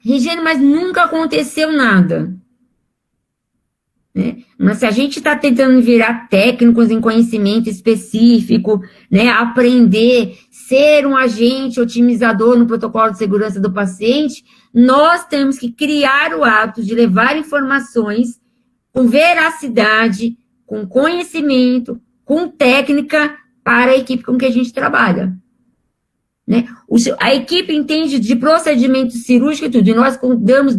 Regiane, mas nunca aconteceu nada. Né? Mas se a gente está tentando virar técnicos em conhecimento específico, né, aprender, ser um agente otimizador no protocolo de segurança do paciente, nós temos que criar o hábito de levar informações com veracidade, com conhecimento, com técnica para a equipe com que a gente trabalha. Né? A equipe entende de procedimento cirúrgico e tudo, e nós cuidamos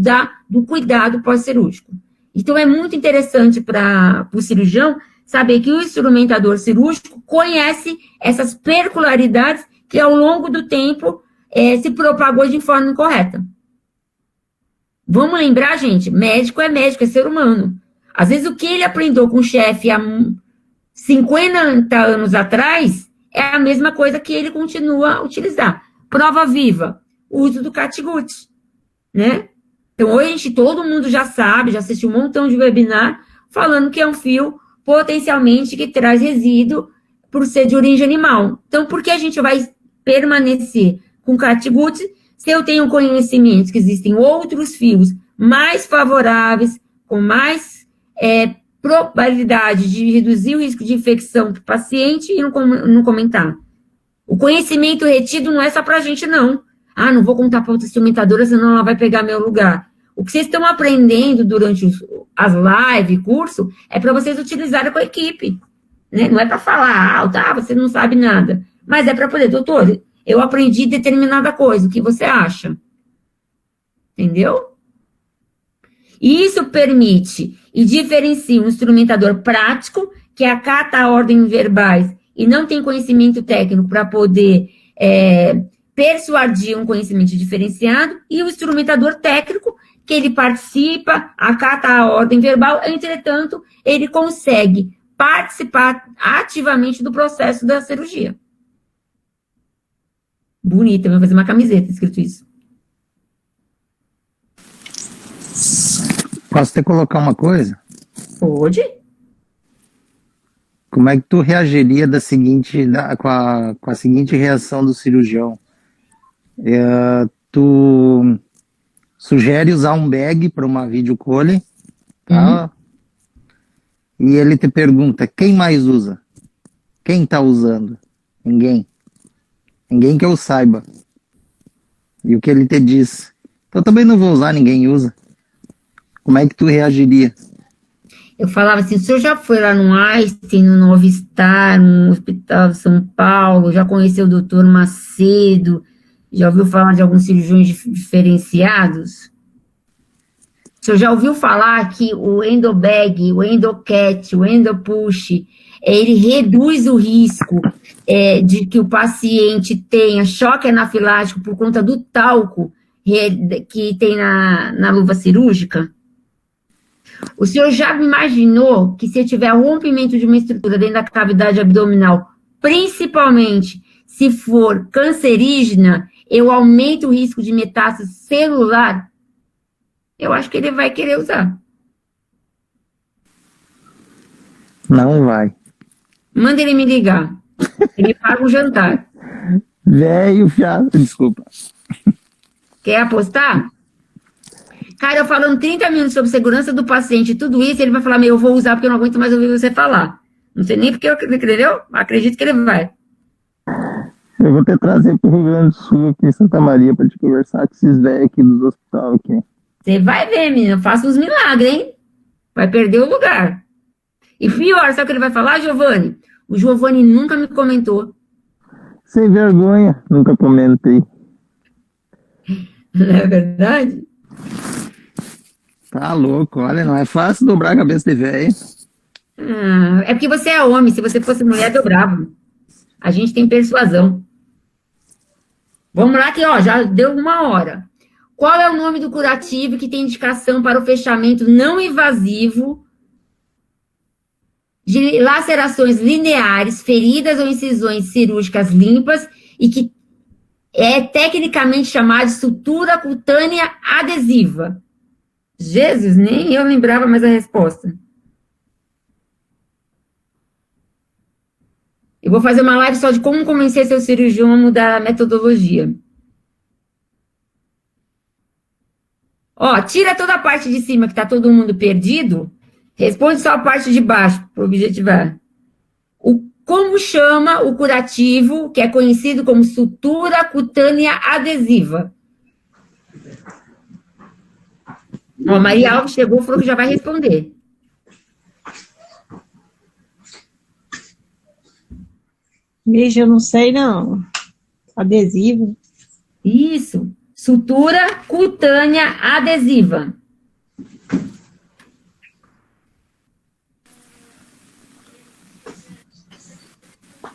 do cuidado pós-cirúrgico. Então, é muito interessante para o cirurgião saber que o instrumentador cirúrgico conhece essas peculiaridades que, ao longo do tempo, se propagou de forma incorreta. Vamos lembrar, gente, médico, é ser humano. Às vezes, o que ele aprendeu com o chefe há 50 anos atrás é a mesma coisa que ele continua a utilizar. Prova viva, o uso do catgut, né? Então, hoje, todo mundo já sabe, já assistiu um montão de webinar falando que é um fio potencialmente que traz resíduo por ser de origem animal. Então, por que a gente vai permanecer com catgut se eu tenho conhecimentos que existem outros fios mais favoráveis, com mais probabilidade de reduzir o risco de infecção do paciente e não comentar. O conhecimento retido não é só para a gente, não. Ah, não vou contar para outra instrumentadora, senão ela vai pegar meu lugar. O que vocês estão aprendendo durante as lives, curso, é para vocês utilizarem com a equipe. Né? Não é para falar alto, você não sabe nada. Mas é para poder, doutor, eu aprendi determinada coisa, o que você acha? Entendeu? E isso permite e diferencia um instrumentador prático, que acata a ordem verbais e não tem conhecimento técnico para poder persuadir um conhecimento diferenciado, e o instrumentador técnico, que ele participa, acata a ordem verbal, entretanto, ele consegue participar ativamente do processo da cirurgia. Bonita, vai fazer uma camiseta escrito isso. Posso te colocar uma coisa? Pode. Como é que tu reagiria com a seguinte reação do cirurgião? Tu sugere usar um bag para uma videocall, tá? E ele te pergunta, quem mais usa? Quem tá usando? Ninguém. Ninguém que eu saiba. E o que ele te diz? Eu também não vou usar, ninguém usa. Como é que tu reagiria? Eu falava assim, o senhor já foi lá no Einstein, no Nova Star, no Hospital de São Paulo, já conheceu o doutor Macedo, já ouviu falar de alguns cirurgiões diferenciados? O senhor já ouviu falar que o endobag, o endocat, o endopush, ele reduz o risco de que o paciente tenha choque anafilático por conta do talco que tem na luva cirúrgica? O senhor já imaginou que se tiver rompimento de uma estrutura dentro da cavidade abdominal, principalmente se for cancerígena, eu aumento o risco de metástase celular? Eu acho que ele vai querer usar. Não vai. Manda ele me ligar. Ele paga o jantar. Velho, fiado. Desculpa. Quer apostar? Cara, eu falando 30 minutos sobre segurança do paciente e tudo isso, ele vai falar, eu vou usar porque eu não aguento mais ouvir você falar. Não sei nem porque eu, entendeu? Acredito que ele vai. Eu vou te trazer pro Rio Grande do Sul, aqui em Santa Maria, pra te conversar com esses velhos aqui dos hospitais aqui. Você vai ver, menina, faça uns milagres, hein? Vai perder o lugar. E pior, sabe o que ele vai falar, Giovanni? O Giovanni nunca me comentou. Sem vergonha, nunca comentei. Não é verdade? Tá louco, olha, não é fácil dobrar a cabeça de velho. É porque você é homem, se você fosse mulher, dobrava. A gente tem persuasão. Vamos lá que, já deu 1 hora. Qual é o nome do curativo que tem indicação para o fechamento não invasivo de lacerações lineares, feridas ou incisões cirúrgicas limpas e que é tecnicamente chamado de sutura cutânea adesiva? Jesus, nem eu lembrava mais a resposta. Eu vou fazer uma live só de como convencer seu cirurgião a mudar a metodologia. Tira toda a parte de cima que tá todo mundo perdido, responde só a parte de baixo, para objetivar. Como chama o curativo, que é conhecido como sutura cutânea adesiva? Maria Alves chegou e falou que já vai responder. Bicho, eu não sei, não. Adesivo. Isso. Sutura cutânea adesiva.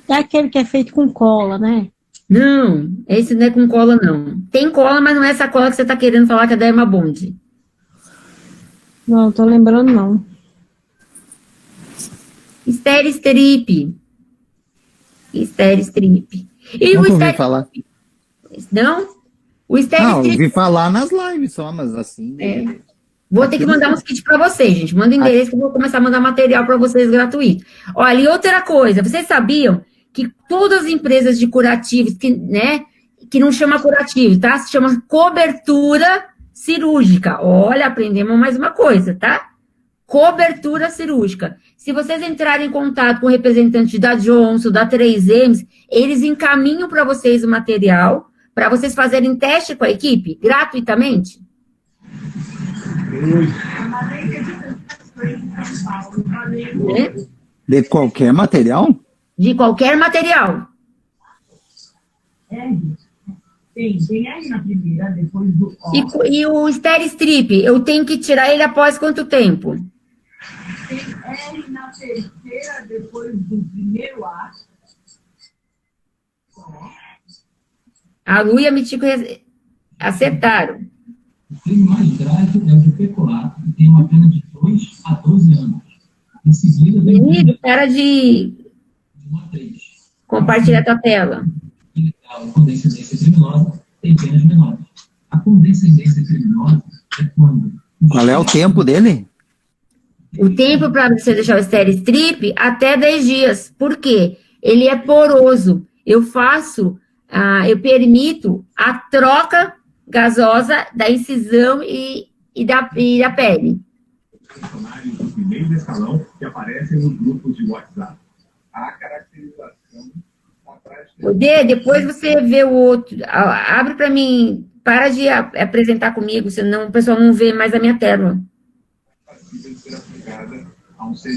É aquele que é feito com cola, né? Não, esse não é com cola, não. Tem cola, mas não é essa cola que você está querendo falar que é da Dermabond. Não, tô lembrando, não. Steristrip. Steristrip. E Nunca o ouvi falar. Não? O Não, Steristrip... ouvi falar nas lives só, mas assim... Vou ter que mandar uns kits para vocês, gente. Manda o endereço que eu vou começar a mandar material para vocês gratuito. Olha, e outra coisa. Vocês sabiam que todas as empresas de curativos, que não chama curativo, tá? Se chama cobertura cirúrgica. Olha, aprendemos mais uma coisa, tá? Cobertura cirúrgica. Se vocês entrarem em contato com o representante da Johnson, da 3Ms, eles encaminham para vocês o material, para vocês fazerem teste com a equipe, gratuitamente. Né? De qualquer material? De qualquer material. Tem aí na primeira, depois do E o Steristrip, eu tenho que tirar ele após quanto tempo? Tem R na terceira, depois do primeiro A. A Lu e a Mitico acertaram. O crime mais grave é o de peculato, que tem uma pena de 2 a 12 anos. Em seguida, vem Menino, para de 1 a 3. compartilhar tua tela. A condescendência criminosa tem penas menores. A condescendência criminosa é quando... Qual é o tempo dele? O tempo para você deixar o Steristrip até 10 dias. Por quê? Ele é poroso. Eu permito a troca gasosa da incisão e da pele. Funcionários do primeiro escalão que aparecem nos grupos de WhatsApp. A caracterização da prática... Depois você vê o outro. Abre para mim. Para de apresentar comigo, senão o pessoal não vê mais a minha tela.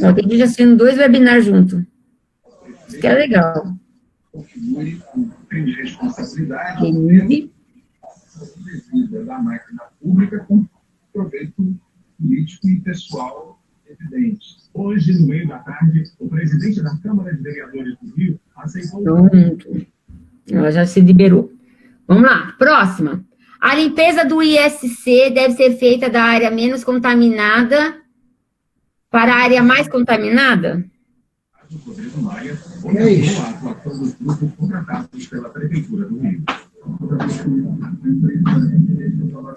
Eu tenho que já assistindo 2 webinars juntos. Isso que é legal. Configure o crime de responsabilidade da máquina pública com proveito político e pessoal evidente. Hoje, no meio da tarde, o presidente da Câmara de Vereadores do Rio aceitou... Pronto. Ela já se liberou. Vamos lá, próxima. A limpeza do ISC deve ser feita da área menos contaminada para a área mais contaminada? Rodrigo Maia orientou a atuação dos grupos contratados pela Prefeitura do Rio.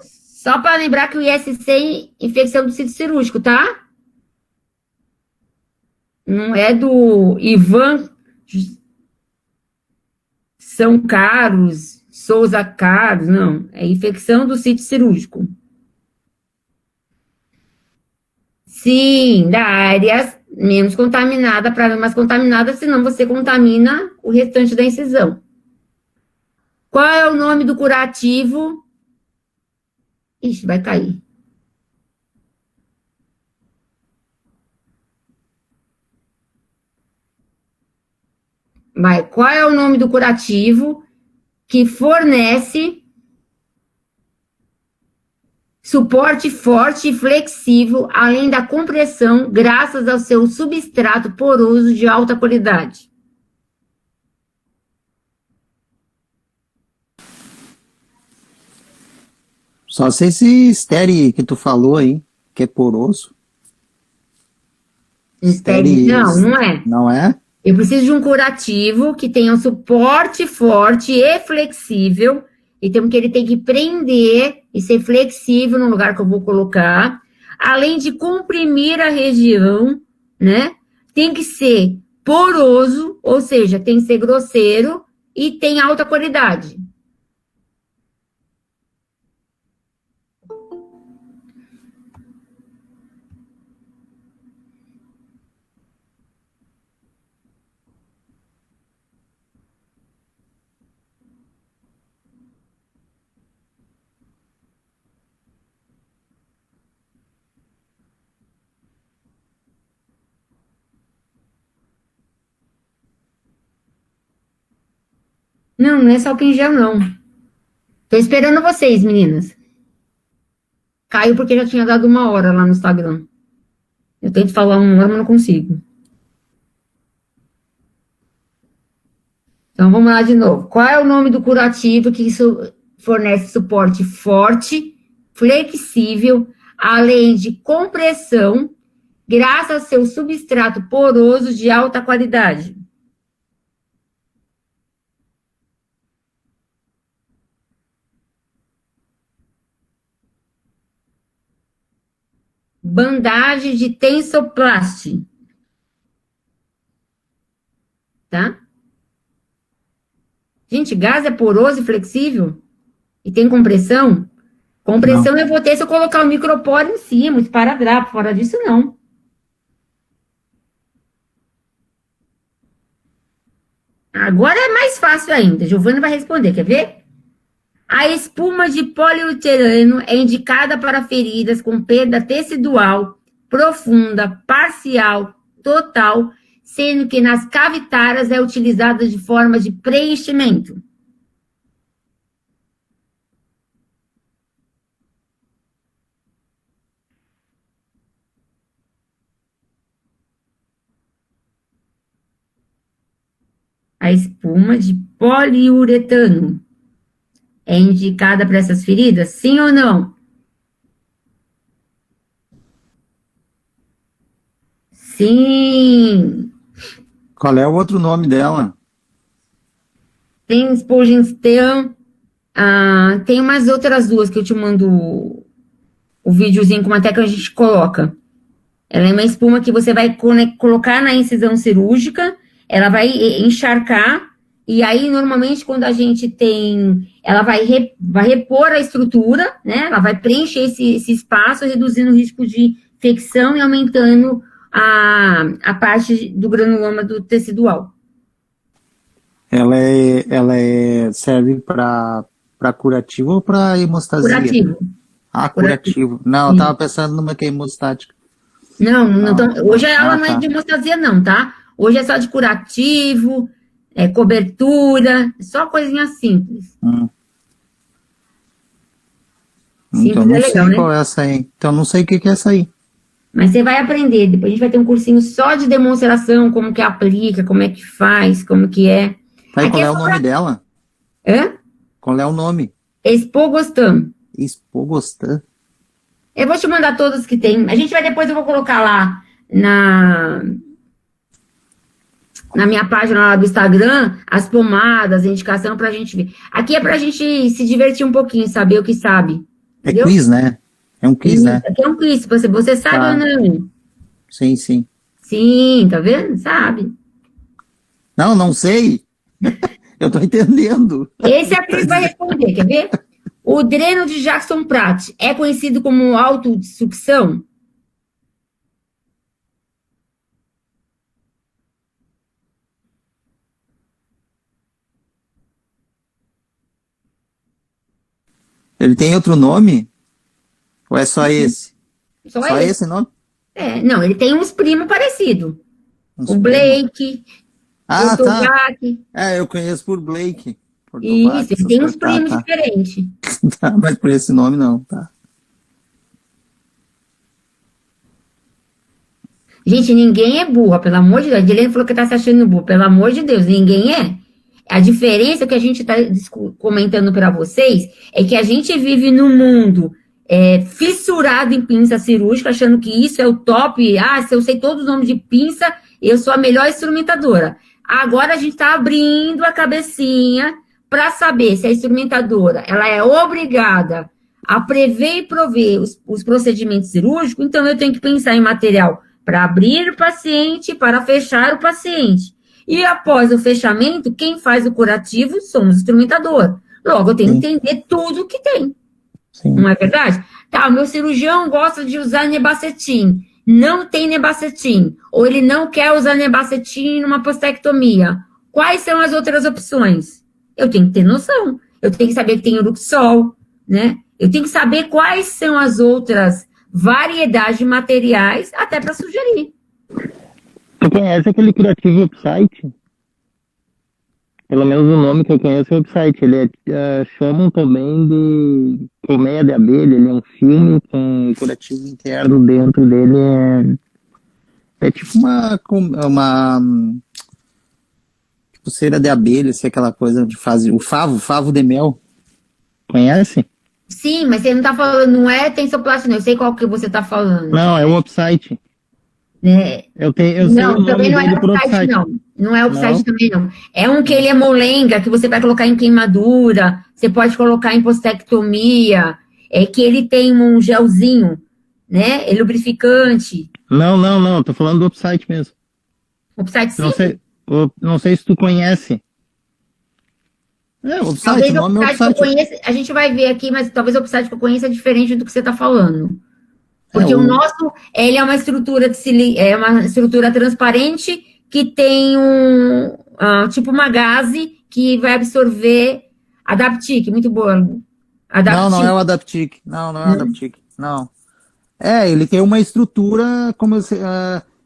Só para lembrar que o ISC é infecção do sítio cirúrgico, tá? Não é do Ivan São Carlos, Souza Carlos, não. É infecção do sítio cirúrgico. Sim, da área menos contaminada para mais contaminada, senão você contamina o restante da incisão. Qual é o nome do curativo? Ixi, vai cair. Qual é o nome do curativo que fornece suporte forte e flexível, além da compressão, graças ao seu substrato poroso de alta qualidade? Só se esse estéreo que tu falou aí, que é poroso. Não, não é. Não é? Eu preciso de um curativo que tenha um suporte forte e flexível. Então, que ele tem que prender e ser flexível no lugar que eu vou colocar. Além de comprimir a região, né? Tem que ser poroso, ou seja, tem que ser grosseiro e tem alta qualidade. Não, não é só álcool em gel, não. Tô esperando vocês, meninas. Caiu porque já tinha dado 1 hora lá no Instagram. Eu tento falar 1 hora, mas não consigo. Então, vamos lá de novo. Qual é o nome do curativo que fornece suporte forte, flexível, além de compressão, graças ao seu substrato poroso de alta qualidade? Bandagem de tensoplast. Tá? Gente, gás é poroso e flexível? E tem compressão? Compressão eu vou ter se eu colocar o microporo em cima, o esparadrapo, fora disso não. Agora é mais fácil ainda. Giovana vai responder, quer ver? A espuma de poliuretano é indicada para feridas com perda tecidual, profunda, parcial, total, sendo que nas cavitárias é utilizada de forma de preenchimento. A espuma de poliuretano é indicada para essas feridas? Sim ou não? Sim. Qual é o outro nome dela? Tem Spolgenstan. Tem umas outras duas que eu te mando o videozinho como até que a gente coloca. Ela é uma espuma que você vai colocar na incisão cirúrgica, ela vai encharcar, e aí, normalmente, quando a gente tem... Ela vai repor a estrutura, né? Ela vai preencher esse espaço, reduzindo o risco de infecção e aumentando a parte do granuloma do tecidual. Serve para curativo ou para hemostasia? Curativo. Curativo. Não, eu tava pensando numa que é hemostática. Não, hoje ela não é de hemostasia não, tá? Hoje é só de curativo, cobertura, só coisinha simples. Então não sei qual é essa aí. Então não sei o que é essa aí. Mas você vai aprender, depois a gente vai ter um cursinho só de demonstração, como que aplica, como é que faz, como que é. Tá, qual é o nome dela? Hã? Qual é o nome? Espogostan. Espogostan? Eu vou te mandar todas que tem. A gente vai depois, eu vou colocar lá na minha página lá do Instagram, as pomadas, a indicação pra gente ver. Aqui é pra gente se divertir um pouquinho, saber o que sabe. Entendeu? Quiz, né? É um quiz, né? Aqui é um quiz, você sabe ou não? Sim, sim. Sim, tá vendo? Sabe. Não sei. Eu tô entendendo. Esse a Cris vai responder, quer ver? O dreno de Jackson Pratt é conhecido como autodissucção? Ele tem outro nome? Ou é só esse? Só esse nome? Não, ele tem uns primos parecidos. O Blake, o Togac. Eu conheço por Blake. Isso, ele tem uns primos diferentes. Tá, mas por esse nome não, tá. Gente, ninguém é burra, pelo amor de Deus. A Helena falou que tá se achando burra, pelo amor de Deus, ninguém é. A diferença que a gente está comentando para vocês é que a gente vive num mundo fissurado em pinça cirúrgica, achando que isso é o top. Se eu sei todos os nomes de pinça, eu sou a melhor instrumentadora. Agora a gente está abrindo a cabecinha para saber se a instrumentadora ela é obrigada a prever e prover os procedimentos cirúrgicos. Então eu tenho que pensar em material para abrir o paciente, para fechar o paciente. E após o fechamento, quem faz o curativo somos o instrumentador. Logo, eu tenho que entender tudo que tem. Sim. Não é verdade? Tá, o meu cirurgião gosta de usar nebacetim. Não tem nebacetim. Ou ele não quer usar nebacetim numa postectomia. Quais são as outras opções? Eu tenho que ter noção. Eu tenho que saber que tem Uruxol, né? Eu tenho que saber quais são as outras variedades de materiais até para sugerir. Tu conhece aquele curativo website? Pelo menos o nome que eu conheço é o website. Ele chamam também de colmeia de abelha. Ele é um filme com um curativo interno dentro dele. É tipo uma tipo cera de abelha, assim, aquela coisa de fazer. O favo de mel. Conhece? Sim, mas você não tá falando, não é tensoplástica, não. Eu sei qual que você tá falando. Não, é o website. Eu sei o também não é upside, não. Não é upside também, não. É um que ele é molenga, que você vai colocar em queimadura, você pode colocar em postectomia, que ele tem um gelzinho, né? É lubrificante. Não, tô falando do upside mesmo. Upside sim? Não sei se tu conhece. É, o Talvez site, o o nome é o upside que eu site. conheça, a gente vai ver aqui, mas talvez o upside que eu conheça é diferente do que você está falando. Porque É, o nosso, ele é uma estrutura é uma estrutura transparente que tem tipo uma gaze que vai absorver Adaptic, muito boa. Não é Adaptic, o Adaptic. Não é o né? Adaptic. Não. É, ele tem uma estrutura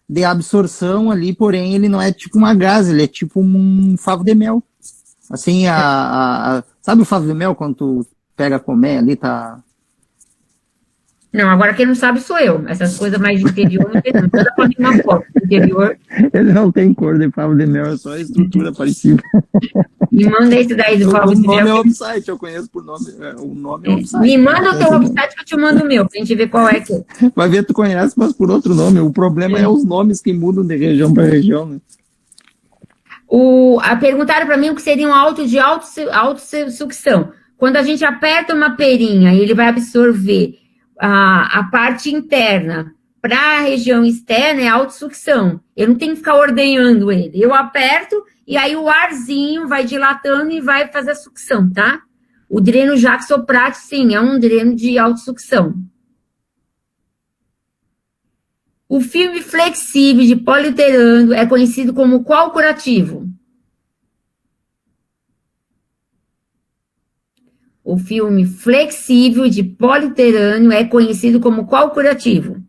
de absorção ali, porém ele não é tipo uma gás, ele é tipo um favo de mel. Assim, sabe o favo de mel quando tu pega comer ali, tá? Não, agora quem não sabe sou eu. Essas coisas mais de interior não tem, não. Toda pra mim uma foto do interior. Ele não tem cor de favo de mel, é só a estrutura parecida. Me manda esse daí do O Fábio de nome Mel. é website, eu conheço por nome. O nome é Me website. manda o teu website que eu te mando o meu, pra gente ver qual é que é. Vai ver, tu conhece, mas por outro nome. O problema é os nomes que mudam de região para região, né? Perguntaram para mim o que seria um auto de autossucção. Quando a gente aperta uma perinha e ele vai absorver a parte interna para a região externa, é autossucção. Eu não tenho que ficar ordenhando ele. Eu aperto e aí o arzinho vai dilatando e vai fazer a sucção, tá? O dreno Jacques-Soprati, sim, é um dreno de autossucção. O filme flexível de poliuretano é conhecido como qual curativo? O filme flexível de poliuretano é conhecido como qual curativo?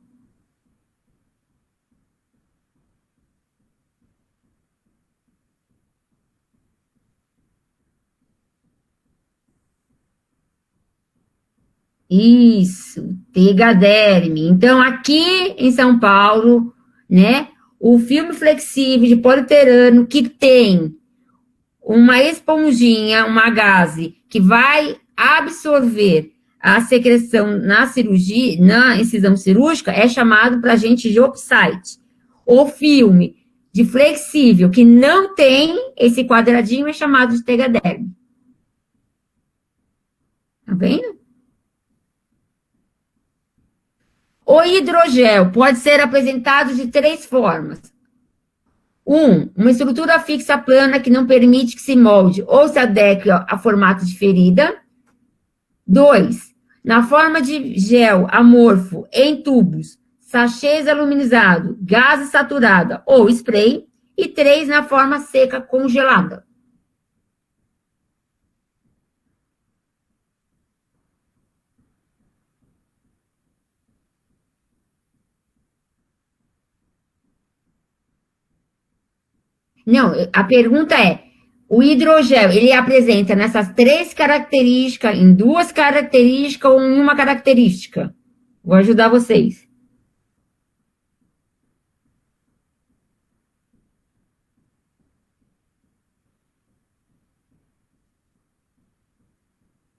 Isso, Tegaderme. Então, aqui em São Paulo, né, o filme flexível de poliuretano que tem uma esponjinha, uma gaze, que vai absorver a secreção na cirurgia, na incisão cirúrgica, é chamado para a gente de opsite. O filme de flexível, que não tem esse quadradinho, é chamado de tegaderme. Tá vendo? O hidrogel pode ser apresentado de 3 formas. Uma estrutura fixa plana que não permite que se molde ou se adeque a formato de ferida. 2, na forma de gel amorfo em tubos, sachês aluminizado, gás saturada ou spray. E 3, na forma seca congelada. Não, a pergunta é, o hidrogel, ele apresenta nessas 3 características, em 2 características ou em uma característica? Vou ajudar vocês.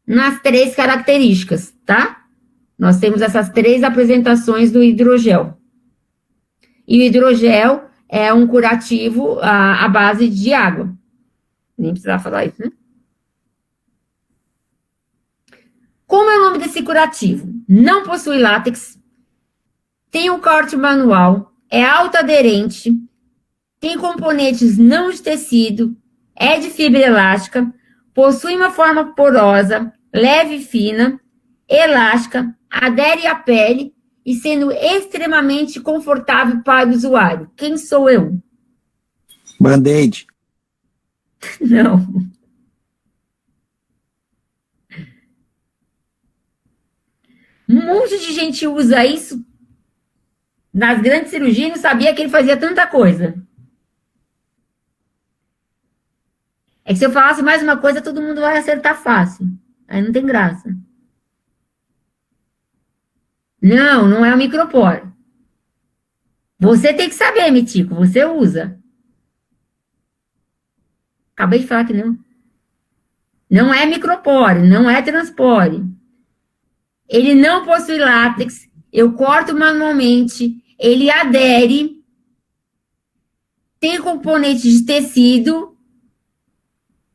Nas 3 características, tá? Nós temos essas 3 apresentações do hidrogel. E o hidrogel é um curativo à base de água. Nem precisava falar isso, né? Como é o nome desse curativo? Não possui látex, tem um corte manual, é autoaderente, tem componentes não de tecido, é de fibra elástica, possui uma forma porosa, leve e fina, elástica, adere à pele e sendo extremamente confortável para o usuário. Quem sou eu? Band-Aid. Não. Um monte de gente usa isso nas grandes cirurgias e não sabia que ele fazia tanta coisa. É que se eu falasse mais uma coisa, todo mundo vai acertar fácil. Aí não tem graça. Não é o micropore. Você tem que saber, Mitico, você usa. Acabei de falar que não. Não é micropore, não é transpore. Ele não possui látex, eu corto manualmente, ele adere, tem componente de tecido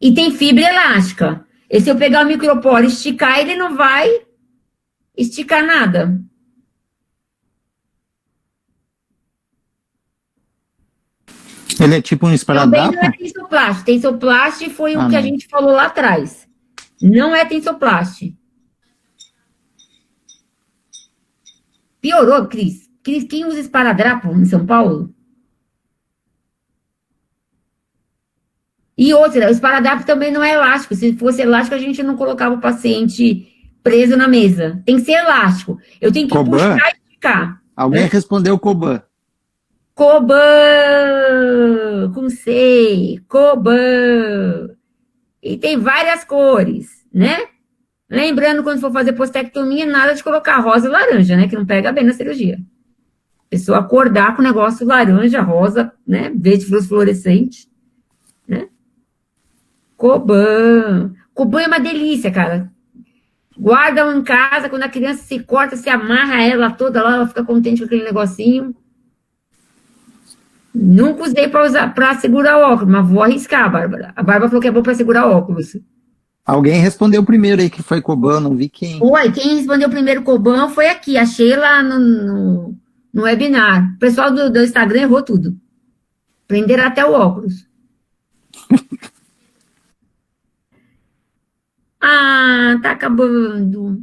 e tem fibra elástica. E se eu pegar o micropore e esticar, ele não vai esticar nada. Ele é tipo um Também não é esparadrapo? tensoplast. Tensoplast foi o que a não. gente falou lá atrás. Não é tensoplast. Piorou, Cris. Cris, quem usa esparadrapo em São Paulo? E outra, o esparadrapo também não é elástico. Se fosse elástico, a gente não colocava o paciente preso na mesa. Tem que ser elástico. Eu tenho que Coban? puxar e ficar. Alguém respondeu Coban. Coban, com C, Coban. E tem várias cores, né? Lembrando, quando for fazer postectomia, nada de colocar rosa e laranja, né? Que não pega bem na cirurgia. A pessoa acordar com o negócio laranja, rosa, né? Verde fluorescente, né? Coban. Coban é uma delícia, cara. Guarda em casa, quando a criança se corta, se amarra ela toda lá, ela fica contente com aquele negocinho. Nunca usei para segurar o óculos, mas vou arriscar, Bárbara. A Bárbara falou que é bom para segurar o óculos. Alguém respondeu primeiro aí que foi Coban, não vi quem. Oi, quem respondeu primeiro Coban foi aqui, achei lá no webinar. O pessoal do Instagram errou tudo. Prenderam até o óculos. Ah, tá acabando.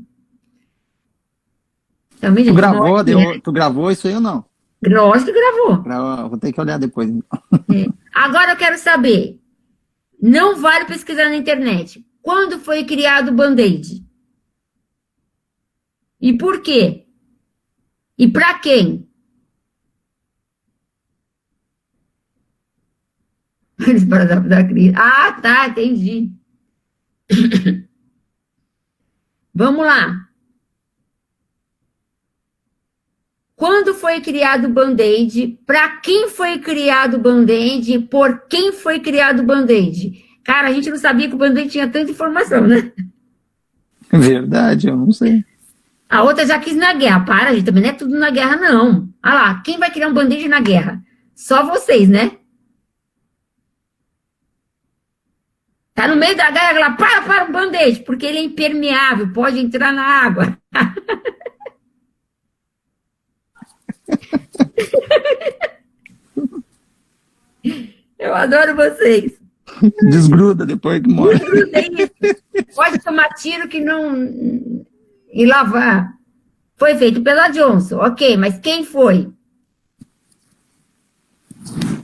Também, gente, Tu gravou isso aí ou não? Lógico que gravou. Vou ter que olhar depois. Agora eu quero saber. Não vale pesquisar na internet. Quando foi criado o Band-Aid? E por quê? E para quem? Da crise. Ah, tá, entendi. Vamos lá. Quando foi criado o Band-Aid? Para quem foi criado o Band-Aid? Por quem foi criado o Band-Aid? Cara, a gente não sabia que o Band-Aid tinha tanta informação, né? Verdade, eu não sei. A outra já quis na guerra. Para, gente, também não é tudo na guerra, não. Ah lá, quem vai criar um Band-Aid na guerra? Só vocês, né? Tá no meio da guerra, lá, para o Band-Aid, porque ele é impermeável, pode entrar na água. Eu adoro vocês. Desgruda depois que morre. Desgruda isso. Pode tomar tiro que não... E lavar. Foi feito pela Johnson. Ok, mas quem foi?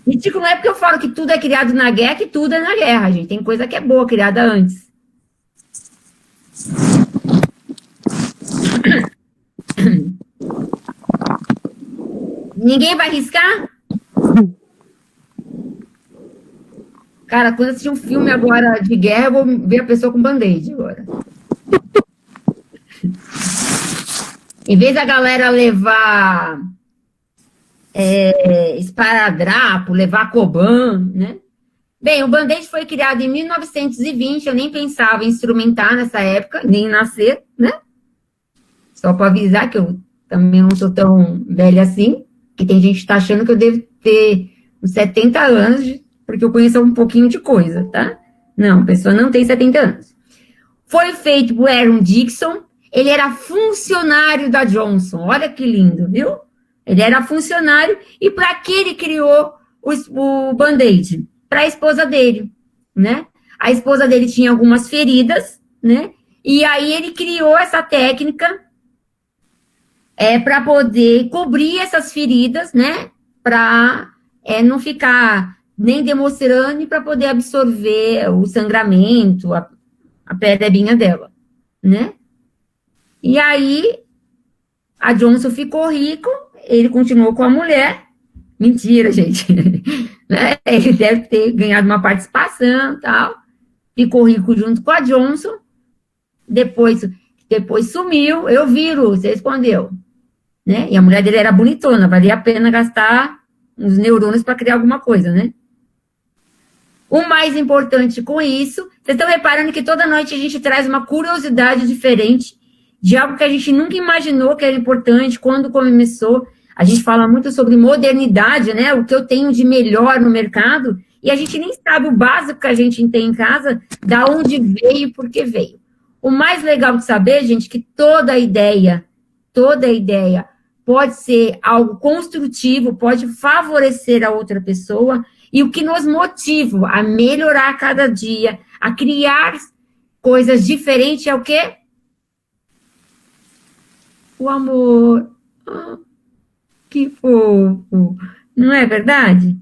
E tipo, não é porque eu falo que tudo é criado na guerra, que tudo é na guerra, gente. Tem coisa que é boa, criada antes. Ninguém vai arriscar? Cara, quando eu assistir um filme agora de guerra, eu vou ver a pessoa com band-aid agora. Em vez da galera levar esparadrapo, levar Coban, né? Bem, o band-aid foi criado em 1920, eu nem pensava em instrumentar nessa época, nem nascer, né? Só para avisar que eu também não sou tão velha assim, que tem gente que tá achando que eu devo ter uns 70 anos, porque eu conheço um pouquinho de coisa, tá? Não, a pessoa não tem 70 anos. Foi feito por Aaron Dixon, ele era funcionário da Johnson, olha que lindo, viu? Ele era funcionário, e para que ele criou o band-aid? Para a esposa dele, né? A esposa dele tinha algumas feridas, né? E aí ele criou essa técnica para poder cobrir essas feridas, né? Para não ficar nem demonstrando e para poder absorver o sangramento, a perebinha dela, né? E aí a Johnson ficou rico, ele continuou com a mulher. Mentira, gente. Né? Ele deve ter ganhado uma participação e tal. Ficou rico junto com a Johnson. Depois sumiu. Eu vi, Lu, você respondeu. Né? E a mulher dele era bonitona. Valia a pena gastar uns neurônios para criar alguma coisa, né? O mais importante com isso, vocês estão reparando que toda noite a gente traz uma curiosidade diferente de algo que a gente nunca imaginou que era importante quando começou. A gente fala muito sobre modernidade, né? O que eu tenho de melhor no mercado, e a gente nem sabe o básico que a gente tem em casa, da onde veio e por que veio. O mais legal de saber, gente, que toda ideia pode ser algo construtivo, pode favorecer a outra pessoa, E o que nos motiva a melhorar a cada dia, a criar coisas diferentes é o quê? O amor. Ah, que fofo. Não é verdade?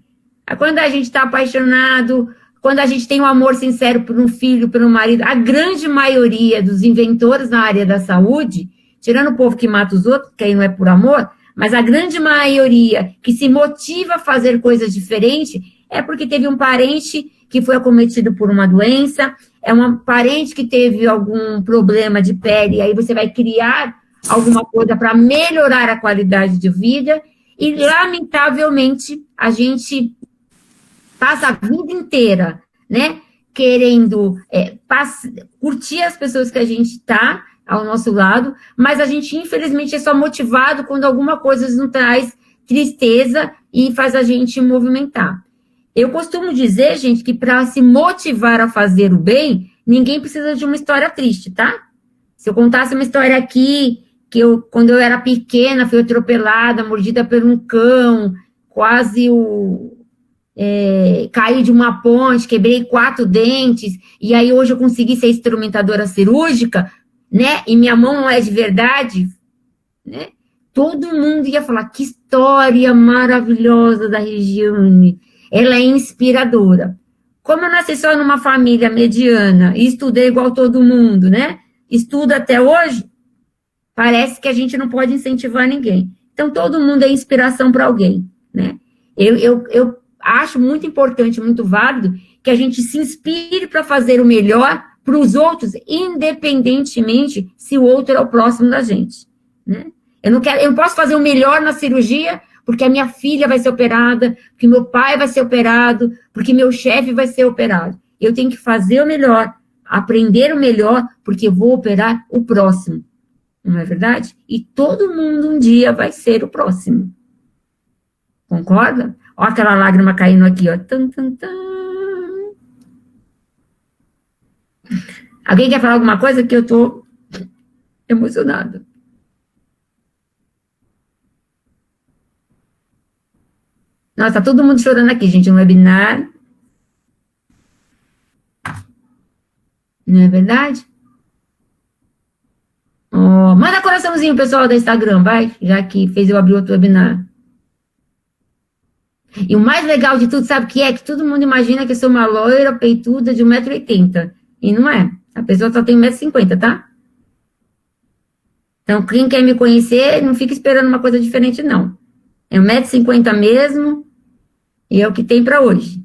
Quando a gente está apaixonado, quando a gente tem um amor sincero por um filho, por um marido, a grande maioria dos inventores na área da saúde, tirando o povo que mata os outros, que aí não é por amor, mas a grande maioria que se motiva a fazer coisas diferentes é porque teve um parente que foi acometido por uma doença, é um parente que teve algum problema de pele, aí você vai criar alguma coisa para melhorar a qualidade de vida, e lamentavelmente a gente passa a vida inteira, né, querendo curtir as pessoas que a gente está ao nosso lado, mas a gente, infelizmente, é só motivado quando alguma coisa nos traz tristeza e faz a gente movimentar. Eu costumo dizer, gente, que para se motivar a fazer o bem, ninguém precisa de uma história triste, tá? Se eu contasse uma história aqui, que quando eu era pequena, fui atropelada, mordida por um cão, quase caí de uma ponte, quebrei 4 dentes, e aí hoje eu consegui ser instrumentadora cirúrgica, né? E minha mão não é de verdade, né? Todo mundo ia falar, que história maravilhosa da Regiane, ela é inspiradora. Como eu nasci só numa família mediana e estudei igual todo mundo, né? Estudo até hoje, parece que a gente não pode incentivar ninguém. Então, todo mundo é inspiração para alguém, né? Eu acho muito importante, muito válido, que a gente se inspire para fazer o melhor para os outros, independentemente se o outro é o próximo da gente, né? Eu não posso fazer o melhor na cirurgia porque a minha filha vai ser operada, porque meu pai vai ser operado, porque meu chefe vai ser operado. Eu tenho que fazer o melhor, aprender o melhor, porque eu vou operar o próximo. Não é verdade? E todo mundo um dia vai ser o próximo. Concorda? Olha aquela lágrima caindo aqui, ó. Tum, tum, tum. Alguém quer falar alguma coisa? Que eu tô emocionada. Nossa, tá todo mundo chorando aqui, gente, no webinar. Não é verdade? Oh, manda coraçãozinho, pessoal do Instagram, vai, já que fez eu abrir outro webinar. E o mais legal de tudo, sabe o que é? Que todo mundo imagina que eu sou uma loira peituda de 1,80 m. E não é. A pessoa só tem 1,50 m, tá? Então, quem quer me conhecer, não fica esperando uma coisa diferente, não. É 1,50 m mesmo, e é o que tem para hoje.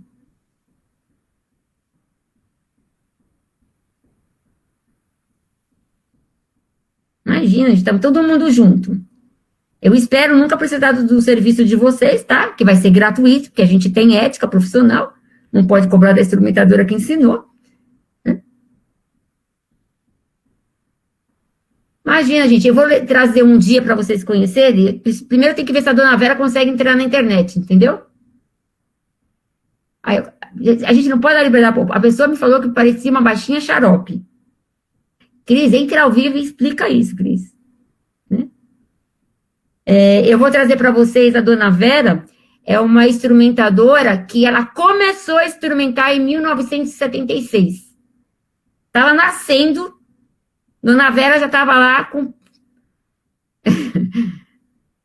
Imagina, estamos todo mundo junto. Eu espero nunca precisar do serviço de vocês, tá? Que vai ser gratuito, porque a gente tem ética profissional, não pode cobrar da instrumentadora que ensinou. Né? Imagina, gente, eu vou trazer um dia para vocês conhecerem. Primeiro tem que ver se a dona Vera consegue entrar na internet, entendeu? Aí, a gente não pode dar liberdade. A pessoa me falou que parecia uma baixinha xarope. Cris, entra ao vivo e explica isso, Cris. Né? Eu vou trazer para vocês a dona Vera, é uma instrumentadora que ela começou a instrumentar em 1976. Estava nascendo, dona Vera já estava lá com...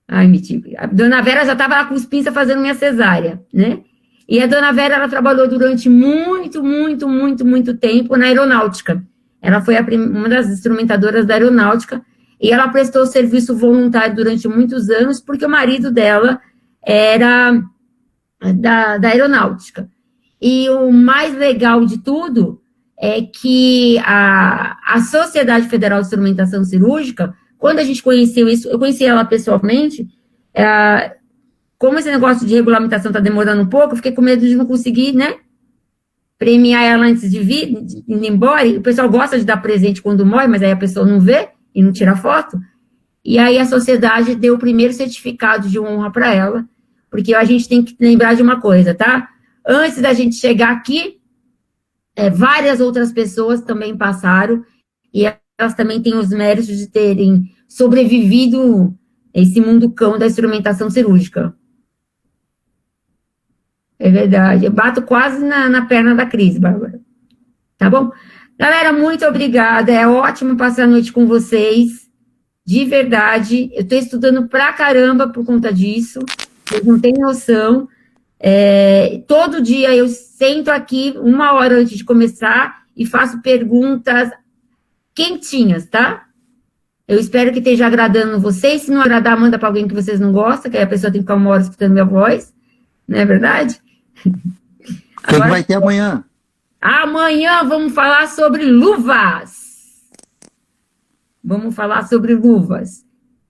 Ai, mentira. A dona Vera já estava lá com os pinças fazendo minha cesárea, né? E a dona Vera, ela trabalhou durante muito tempo na aeronáutica. Ela foi uma das instrumentadoras da aeronáutica e ela prestou serviço voluntário durante muitos anos porque o marido dela era da aeronáutica. E o mais legal de tudo é que a Sociedade Federal de Instrumentação Cirúrgica, quando a gente conheceu isso, eu conheci ela pessoalmente, como esse negócio de regulamentação está demorando um pouco, eu fiquei com medo de não conseguir, né, premiar ela antes de ir embora, e o pessoal gosta de dar presente quando morre, mas aí a pessoa não vê e não tira foto, e aí a sociedade deu o primeiro certificado de honra para ela, porque a gente tem que lembrar de uma coisa, tá? Antes da gente chegar aqui, várias outras pessoas também passaram, e elas também têm os méritos de terem sobrevivido esse mundo cão da instrumentação cirúrgica. É verdade. Eu bato quase na perna da Cris, Bárbara. Tá bom? Galera, muito obrigada. É ótimo passar a noite com vocês. De verdade. Eu estou estudando pra caramba por conta disso. Vocês não têm noção. Todo dia eu sento aqui 1 hora antes de começar e faço perguntas quentinhas, tá? Eu espero que esteja agradando vocês. Se não agradar, manda para alguém que vocês não gostam, que aí a pessoa tem que ficar 1 hora escutando minha voz. Não é verdade? O que vai ter amanhã? Amanhã vamos falar sobre luvas. Vamos falar sobre luvas.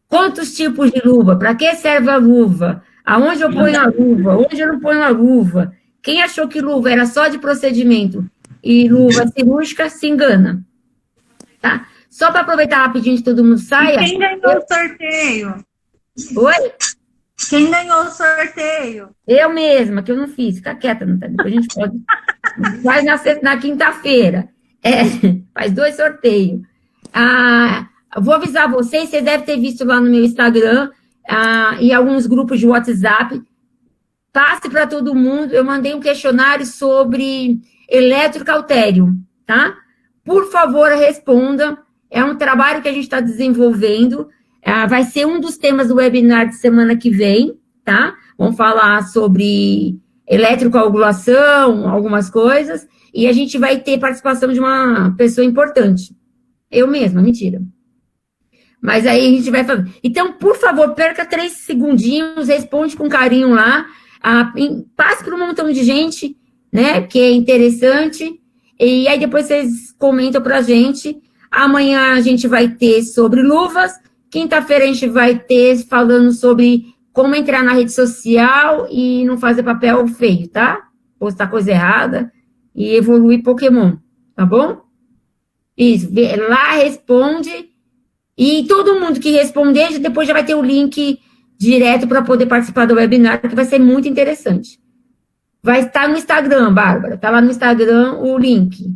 Quantos tipos de luva? Para que serve a luva? Aonde eu ponho a luva? Onde eu não ponho a luva? Quem achou que luva era só de procedimento e luva cirúrgica se engana. Tá? Só para aproveitar rapidinho que todo mundo saia. Quem ganhou o sorteio? Oi? Quem ganhou o sorteio? Eu mesma, que eu não fiz. Fica quieta, não tá? Depois a gente pode. Faz na quinta-feira. Faz 2 sorteios. Vou avisar vocês devem ter visto lá no meu Instagram e alguns grupos de WhatsApp. Passe para todo mundo. Eu mandei um questionário sobre eletrocautério, tá? Por favor, responda. É um trabalho que a gente está desenvolvendo. Vai ser um dos temas do webinar de semana que vem, tá? Vamos falar sobre eletrocoagulação, algumas coisas, e a gente vai ter participação de uma pessoa importante. Eu mesma, mentira. Mas aí a gente vai fazer. Então, por favor, perca 3 segundinhos, responde com carinho lá, passe para um montão de gente, né, que é interessante, e aí depois vocês comentam para a gente. Amanhã a gente vai ter sobre luvas, quinta-feira a gente vai ter falando sobre como entrar na rede social e não fazer papel feio, tá? Postar coisa errada e evoluir Pokémon, tá bom? Isso, lá responde e todo mundo que responder, depois já vai ter o link direto para poder participar do webinar, que vai ser muito interessante. Vai estar no Instagram, Bárbara, tá lá no Instagram o link.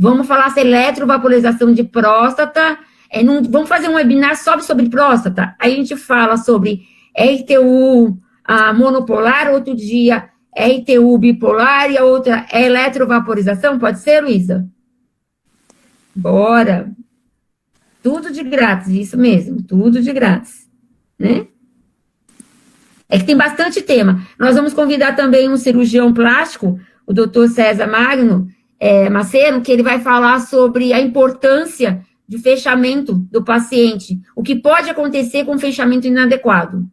Vamos falar sobre eletrovaporização de próstata. Vamos fazer um webinar só sobre próstata. Aí a gente fala sobre RTU monopolar, outro dia RTU bipolar e a outra é eletrovaporização. Pode ser, Luísa? Bora. Tudo de grátis, isso mesmo. Tudo de grátis. Né? É que tem bastante tema. Nós vamos convidar também um cirurgião plástico, o doutor César Macedo, que ele vai falar sobre a importância de fechamento do paciente, o que pode acontecer com fechamento inadequado.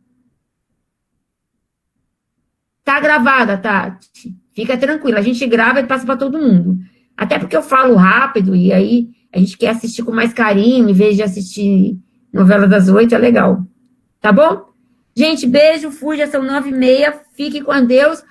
Tá gravada, Tati? Fica tranquila, a gente grava e passa para todo mundo. Até porque eu falo rápido e aí a gente quer assistir com mais carinho, em vez de assistir novela das 8, é legal. Tá bom? Gente, beijo, fui, já são 9h30, fiquem com Deus.